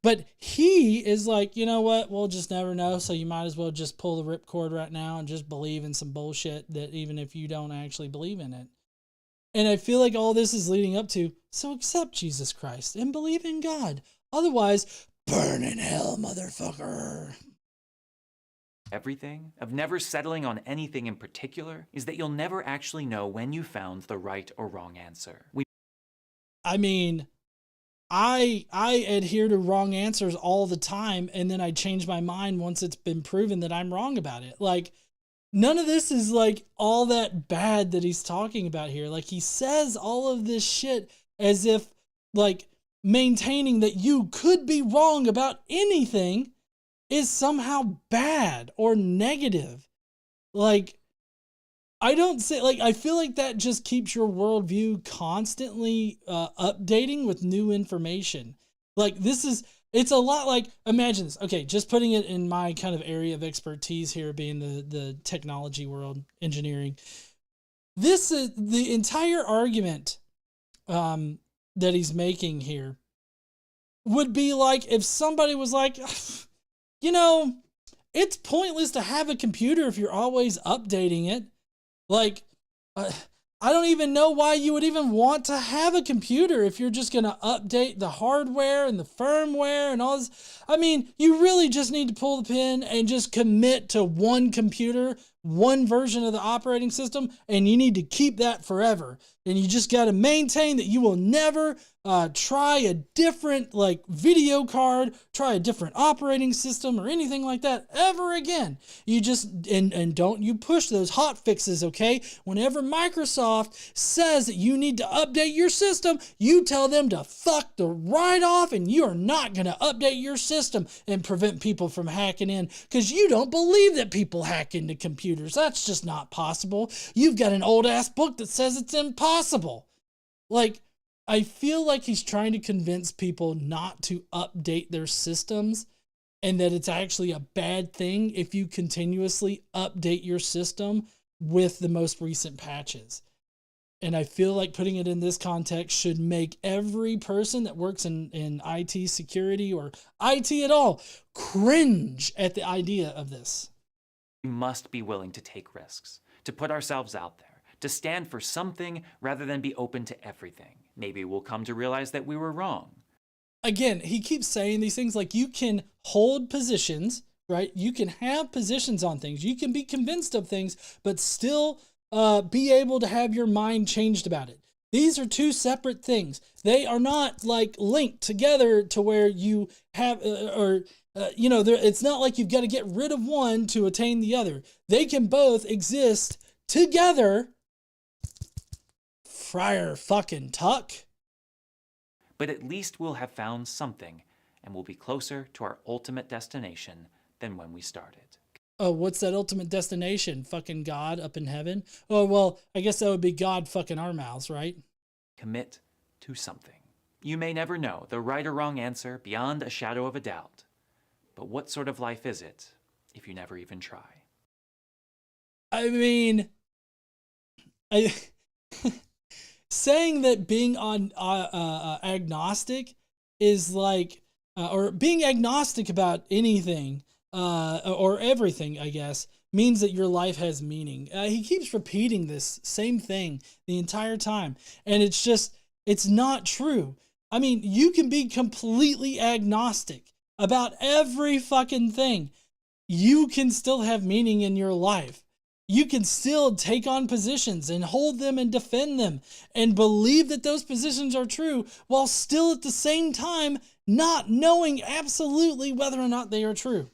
But he is like, you know what? We'll just never know. So you might as well just pull the ripcord right now and just believe in some bullshit that even if you don't actually believe in it. And I feel like all this is leading up to, so accept Jesus Christ and believe in God. Otherwise, burn in hell, motherfucker. Everything of never settling on anything in particular is that you'll never actually know when you found the right or wrong answer. I mean, I adhere to wrong answers all the time, and then I change my mind once it's been proven that I'm wrong about it. Like, none of this is like all that bad that he's talking about here. Like, he says all of this shit as if like maintaining that you could be wrong about anything is somehow bad or negative. Like, I don't say, like, I feel like that just keeps your worldview constantly updating with new information. Like, it's a lot like, imagine this. Okay, just putting it in my kind of area of expertise here, being the technology world, engineering. This is the entire argument that he's making here would be like if somebody was like, you know, it's pointless to have a computer if you're always updating it. Like, I don't even know why you would even want to have a computer if you're just going to update the hardware and the firmware and all this. I mean, you really just need to pull the pin and just commit to one computer, one version of the operating system, and you need to keep that forever. And you just got to maintain that you will never try a different like video card, try a different operating system or anything like that ever again. You just, and don't you push those hot fixes, okay? Whenever Microsoft says that you need to update your system, you tell them to fuck the right off, and you are not going to update your system and prevent people from hacking in because you don't believe that people hack into computers. That's just not possible. You've got an old ass book that says it's impossible. Like, I feel like he's trying to convince people not to update their systems and that it's actually a bad thing if you continuously update your system with the most recent patches. And I feel like putting it in this context should make every person that works in IT security or IT at all cringe at the idea of this. We must be willing to take risks, to put ourselves out there, to stand for something rather than be open to everything. Maybe we'll come to realize that we were wrong. Again, he keeps saying these things like you can hold positions, right? You can have positions on things. You can be convinced of things, but still be able to have your mind changed about it. These are two separate things. They are not like linked together to where you have, it's not like you've got to get rid of one to attain the other. They can both exist together. Friar fucking Tuck. But at least we'll have found something, and we'll be closer to our ultimate destination than when we started. Oh, what's that ultimate destination? Fucking God up in heaven? Oh, well, I guess that would be God fucking our mouths, right? Commit to something. You may never know the right or wrong answer beyond a shadow of a doubt. But what sort of life is it if you never even try? I mean, saying that being agnostic is like, or being agnostic about anything or everything, I guess, means that your life has meaning. He keeps repeating this same thing the entire time, and it's not true. I mean, you can be completely agnostic about every fucking thing. You can still have meaning in your life. You can still take on positions and hold them and defend them and believe that those positions are true while still at the same time not knowing absolutely whether or not they are true.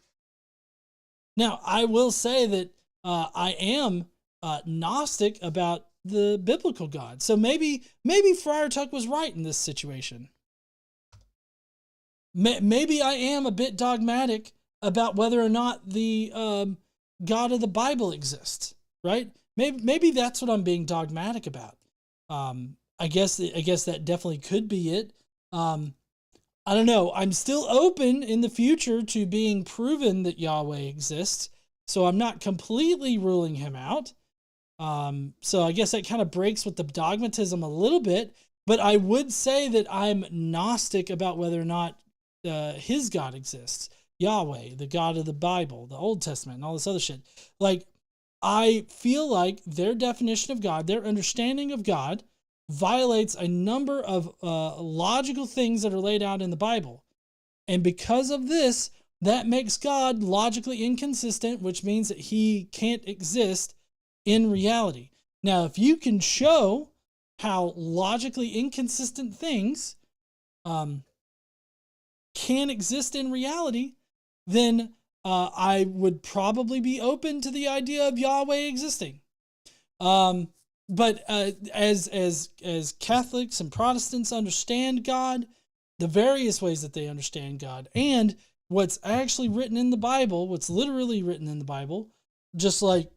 Now, I will say that I am Gnostic about the biblical God. So maybe Friar Tuck was right in this situation. Maybe I am a bit dogmatic about whether or not the God of the Bible exists, right? Maybe that's what I'm being dogmatic about. I guess that definitely could be it. I don't know. I'm still open in the future to being proven that Yahweh exists, so I'm not completely ruling him out. So I guess that kind of breaks with the dogmatism a little bit, but I would say that I'm Gnostic about whether or not his God exists. Yahweh, the God of the Bible, the Old Testament, and all this other shit. Like, I feel like their definition of God, their understanding of God, violates a number of logical things that are laid out in the Bible. And because of this, that makes God logically inconsistent, which means that he can't exist in reality. Now, if you can show how logically inconsistent things can exist in reality, then I would probably be open to the idea of Yahweh existing. But as Catholics and Protestants understand God, the various ways that they understand God, and what's actually written in the Bible, what's literally written in the Bible, just like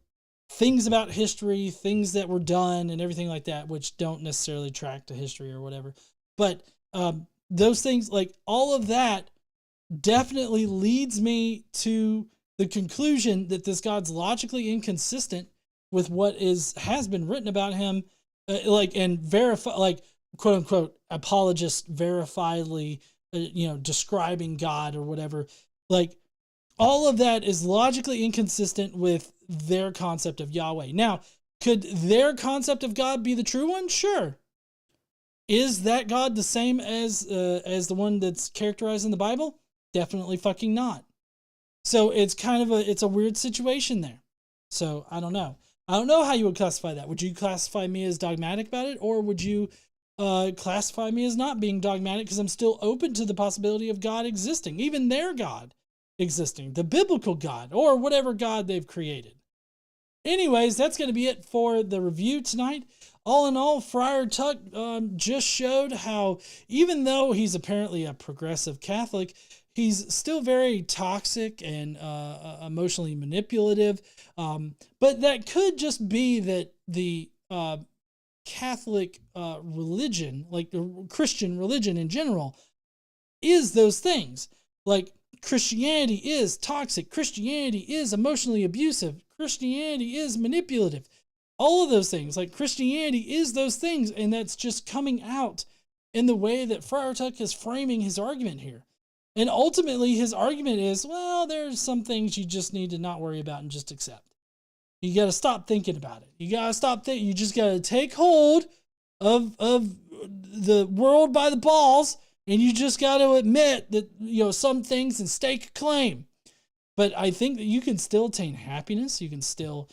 things about history, things that were done and everything like that, which don't necessarily track to history or whatever. But those things, like all of that, definitely leads me to the conclusion that this God's logically inconsistent with what has been written about him, and verify, like, quote unquote, apologists verifiably, describing God or whatever. Like, all of that is logically inconsistent with their concept of Yahweh. Now, could their concept of God be the true one? Sure. Is that God the same as the one that's characterized in the Bible? Definitely fucking not. So it's kind of it's a weird situation there. So I don't know. I don't know how you would classify that. Would you classify me as dogmatic about it, or would you classify me as not being dogmatic because I'm still open to the possibility of God existing, even their God existing, the biblical God, or whatever God they've created? Anyways, that's going to be it for the review tonight. All in all, Friar Tuck just showed how, even though he's apparently a progressive Catholic, he's still very toxic and emotionally manipulative. But that could just be that the Catholic religion, like the Christian religion in general, is those things. Like, Christianity is toxic. Christianity is emotionally abusive. Christianity is manipulative. All of those things. Like, Christianity is those things, and that's just coming out in the way that Friar Tuck is framing his argument here. And ultimately, his argument is, well, there's some things you just need to not worry about and just accept. You got to stop thinking about it. You got to stop thinking. You just got to take hold of the world by the balls, and you just got to admit that, some things and stake a claim. But I think that you can still attain happiness. You can still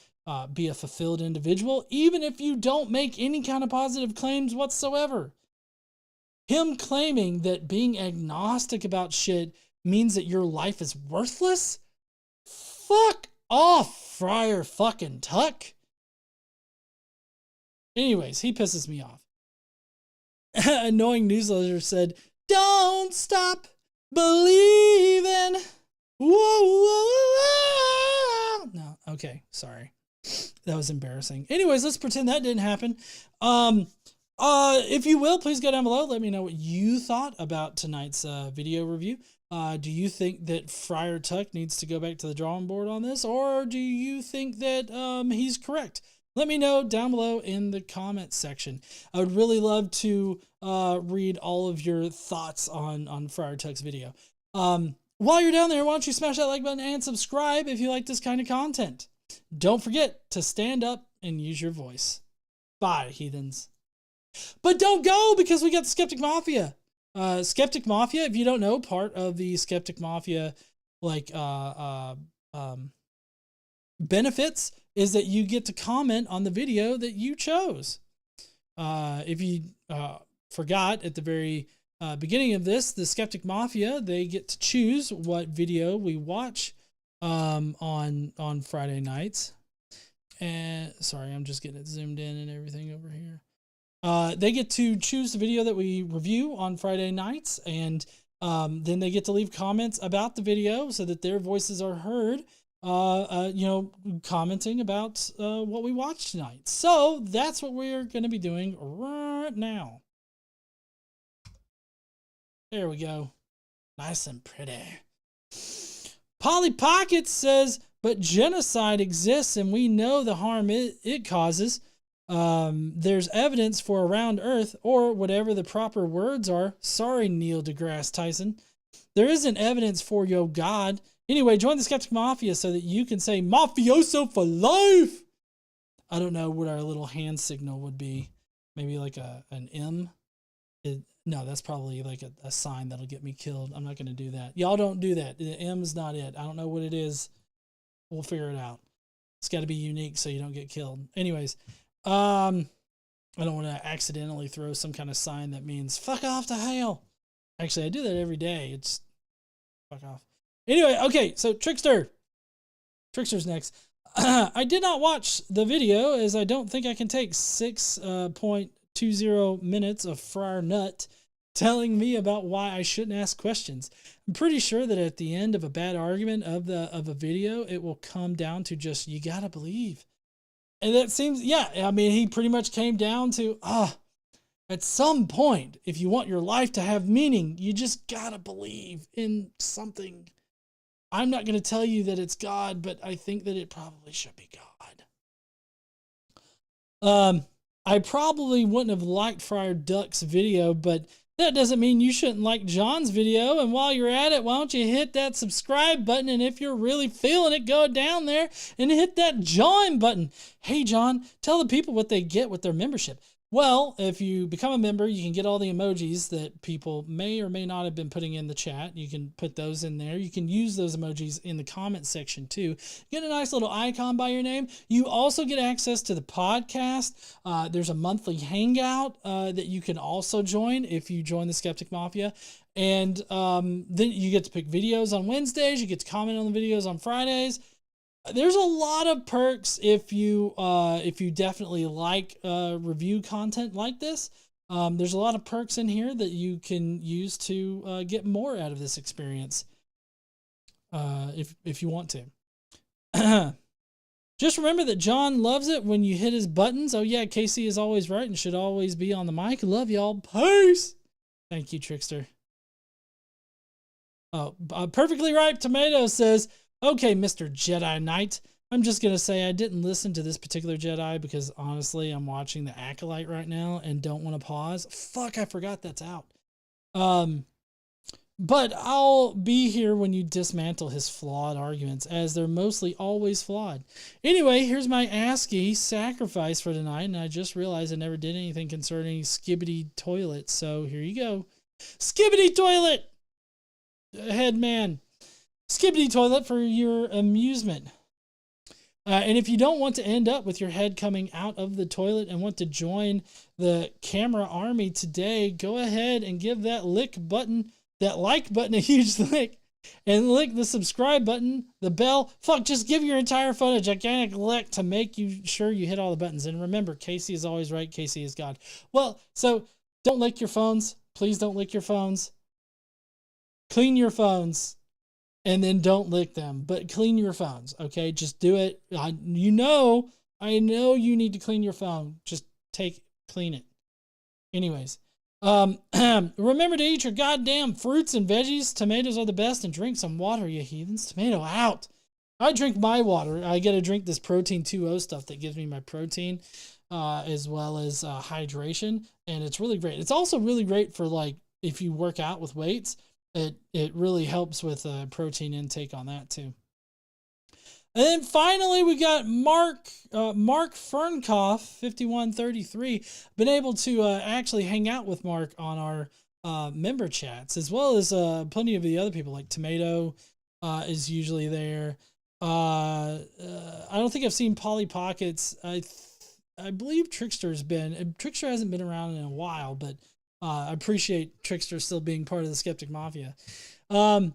be a fulfilled individual, even if you don't make any kind of positive claims whatsoever. Him claiming that being agnostic about shit means that your life is worthless? Fuck off, Friar fucking Tuck. Anyways, he pisses me off. Annoying newsletter said, "Don't stop believing." Whoa, whoa, whoa. No, okay, sorry. That was embarrassing. Anyways, let's pretend that didn't happen. If you will, please go down below. Let me know what you thought about tonight's video review. Do you think that Friar Tuck needs to go back to the drawing board on this, or do you think that he's correct? Let me know down below in the comments section. I would really love to read all of your thoughts on Friar Tuck's video. While you're down there, why don't you smash that like button and subscribe if you like this kind of content. Don't forget to stand up and use your voice. Bye, heathens. But don't go, because we got the Skeptic Mafia. Skeptic Mafia, if you don't know, part of the Skeptic Mafia benefits is that you get to comment on the video that you chose. If you forgot at the very beginning of this, the Skeptic Mafia, they get to choose what video we watch on Friday nights. And sorry, I'm just getting it zoomed in and everything over here. They get to choose the video that we review on Friday nights, and then they get to leave comments about the video so that their voices are heard, commenting about what we watched tonight. So that's what we're going to be doing right now. There we go. Nice and pretty. Polly Pockets says, but genocide exists, and we know the harm it causes. There's evidence for around Earth, or whatever the proper words are. Sorry, Neil deGrasse Tyson. There isn't evidence for your God. Anyway, join the Skeptic Mafia so that you can say mafioso for life. I don't know what our little hand signal would be. Maybe like an M. No, that's probably like a sign that'll get me killed. I'm not going to do that. Y'all don't do that. The M is not it. I don't know what it is. We'll figure it out. It's got to be unique so you don't get killed. Anyways, I don't want to accidentally throw some kind of sign that means fuck off to hell. Actually, I do that every day. It's fuck off. Anyway, okay, so Trickster. Trickster's next. I did not watch the video as I don't think I can take 6.20 minutes of Friar Nut telling me about why I shouldn't ask questions. I'm pretty sure that at the end of a bad argument of a video, it will come down to just, you gotta believe. And that seems, yeah, I mean, he pretty much came down to, at some point, if you want your life to have meaning, you just gotta believe in something. I'm not going to tell you that it's God, but I think that it probably should be God. I probably wouldn't have liked Friar Tuck's video, but that doesn't mean you shouldn't like John's video. And while you're at it, why don't you hit that subscribe button? And if you're really feeling it, go down there and hit that join button. Hey, John, tell the people what they get with their membership. Well, if you become a member, you can get all the emojis that people may or may not have been putting in the chat. You can put those in there. You can use those emojis in the comment section too. Get a nice little icon by your name. You also get access to the podcast. There's a monthly hangout that you can also join if you join the Skeptic Mafia. And then you get to pick videos on Wednesdays. You get to comment on the videos on Fridays. There's a lot of perks if you definitely like review content like this. There's a lot of perks in here that you can use to get more out of this experience if you want to. Just remember that John loves it when you hit his buttons. Oh yeah, Casey is always right and should always be on the mic. Love y'all. Peace. Thank you, Trickster. Oh, Perfectly Ripe Tomato says, okay, Mr. Jedi Knight, I'm just going to say I didn't listen to this particular Jedi because honestly, I'm watching The Acolyte right now and don't want to pause. Fuck, I forgot that's out. But I'll be here when you dismantle his flawed arguments, as they're mostly always flawed. Anyway, here's my ASCII sacrifice for tonight, and I just realized I never did anything concerning Skibbity Toilet, so here you go. Skibbity Toilet! Headman. Skibbity Toilet for your amusement. And if you don't want to end up with your head coming out of the toilet and want to join the camera army today, go ahead and give that like button a huge lick, and lick the subscribe button, the bell. Fuck, just give your entire phone a gigantic lick to make you sure you hit all the buttons. And remember, Casey is always right. Casey is God. Well, so don't lick your phones. Please don't lick your phones. Clean your phones. And then don't lick them, but clean your phones, okay? Just do it. I know you need to clean your phone. Just clean it. Anyways, remember to eat your goddamn fruits and veggies. Tomatoes are the best, and drink some water, you heathens. Tomato out. I drink my water. I got to drink this Protein 2.0 stuff that gives me my protein, as well as hydration, and it's really great. It's also really great for, like, if you work out with weights. It really helps with protein intake on that too. And then finally we got Mark Fernkoff 5133. Been able to actually hang out with Mark on our member chats, as well as plenty of the other people, like Tomato is usually there. I don't think I've seen Polly Pockets. I believe Trickster hasn't been around in a while, but I appreciate Trickster still being part of the Skeptic Mafia. But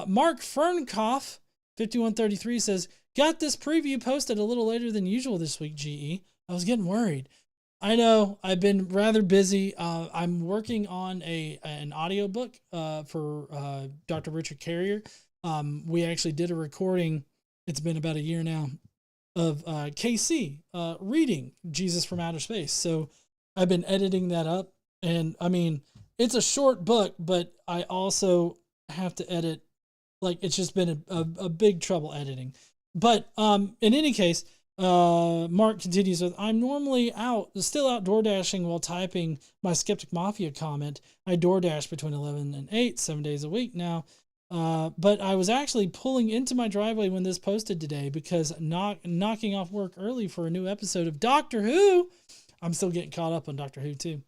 Mark Fernkoff, 5133, says, got this preview posted a little later than usual this week, GE. I was getting worried. I know, I've been rather busy. I'm working on an audiobook for Dr. Richard Carrier. We actually did a recording, it's been about a year now, of KC reading Jesus from Outer Space. So I've been editing that up. And I mean, it's a short book, but I also have to edit. Like, it's just been a big trouble editing. But in any case, Mark continues with, I'm normally still out door dashing while typing my Skeptic Mafia comment. I door dash between 11 and 8, 7 days a week now. But I was actually pulling into my driveway when this posted today because knocking off work early for a new episode of Doctor Who. I'm still getting caught up on Doctor Who too.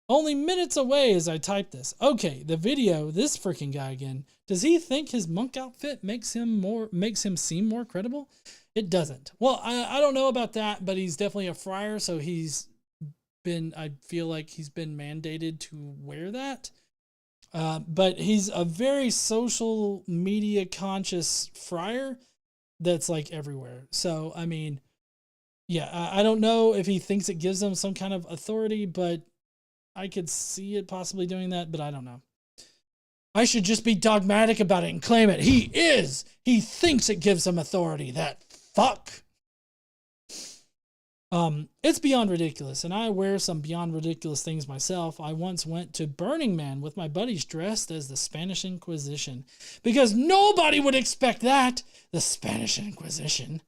Only minutes away as I type this. Okay, the video, this freaking guy again. Does he think his monk outfit makes him seem more credible? It doesn't. Well, I don't know about that, but he's definitely a friar, so I feel like he's been mandated to wear that. But he's a very social media conscious friar that's like everywhere. So, I mean, yeah, I don't know if he thinks it gives him some kind of authority, but I could see it possibly doing that, but I don't know. I should just be dogmatic about it and claim it. He is. He thinks it gives him authority. That fuck. It's beyond ridiculous, and I wear some beyond ridiculous things myself. I once went to Burning Man with my buddies dressed as the Spanish Inquisition because nobody would expect that. The Spanish Inquisition.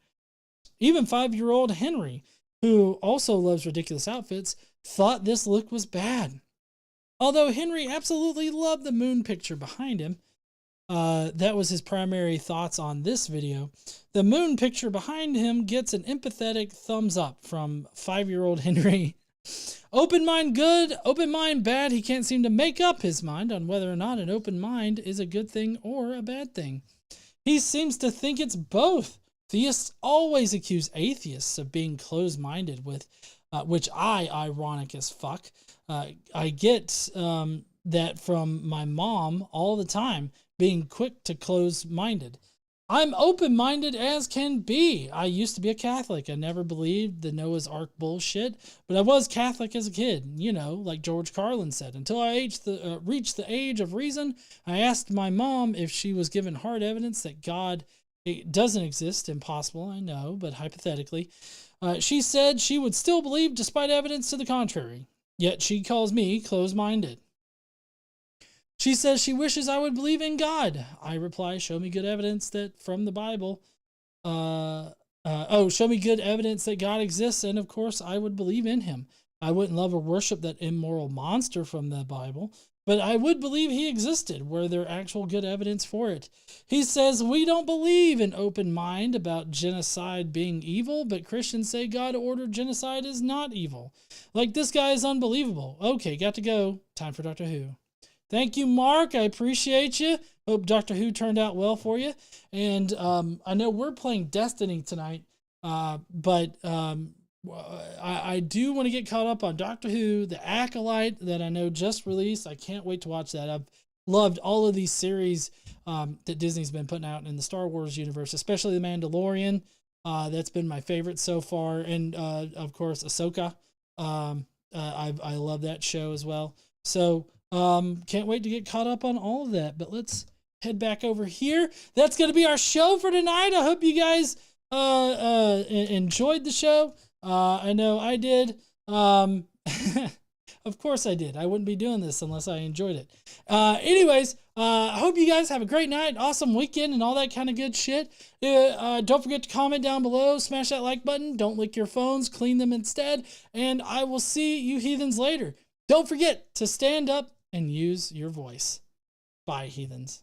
Even 5-year-old Henry, who also loves ridiculous outfits, thought this look was bad. Although Henry absolutely loved the moon picture behind him. That was his primary thoughts on this video. The moon picture behind him gets an empathetic thumbs up from 5-year-old Henry. Open mind good, open mind bad. He can't seem to make up his mind on whether or not an open mind is a good thing or a bad thing. He seems to think it's both. Theists always accuse atheists of being closed-minded, which ironic as fuck. I get that from my mom all the time, being quick to close-minded. I'm open-minded as can be. I used to be a Catholic. I never believed the Noah's Ark bullshit, but I was Catholic as a kid, like George Carlin said. Until I reached the age of reason, I asked my mom if she was given hard evidence that God doesn't exist. Impossible, I know, but hypothetically. She said she would still believe despite evidence to the contrary. Yet she calls me closed-minded. She says she wishes I would believe in God. I reply, show me good evidence that from the Bible. Show me good evidence that God exists, and of course I would believe in him. I wouldn't love or worship that immoral monster from the Bible, but I would believe he existed were there actual good evidence for it. He says we don't believe in open mind about genocide being evil, but Christians say God ordered genocide is not evil. Like, this guy is unbelievable. Okay, got to go. Time for Doctor Who. Thank you, Mark. I appreciate you. Hope Doctor Who turned out well for you. And I know we're playing Destiny tonight, but I do want to get caught up on Doctor Who, The Acolyte that I know just released. I can't wait to watch that. I've loved all of these series that Disney's been putting out in the Star Wars universe, especially The Mandalorian. That's been my favorite so far. And of course, Ahsoka. I love that show as well. So can't wait to get caught up on all of that. But let's head back over here. That's going to be our show for tonight. I hope you guys enjoyed the show. I know I did. Of course I did. I wouldn't be doing this unless I enjoyed it. Anyways, I hope you guys have a great night, awesome weekend, and all that kind of good shit. Don't forget to comment down below, smash that like button, don't lick your phones, clean them instead, and I will see you heathens later. Don't forget to stand up and use your voice. Bye, heathens.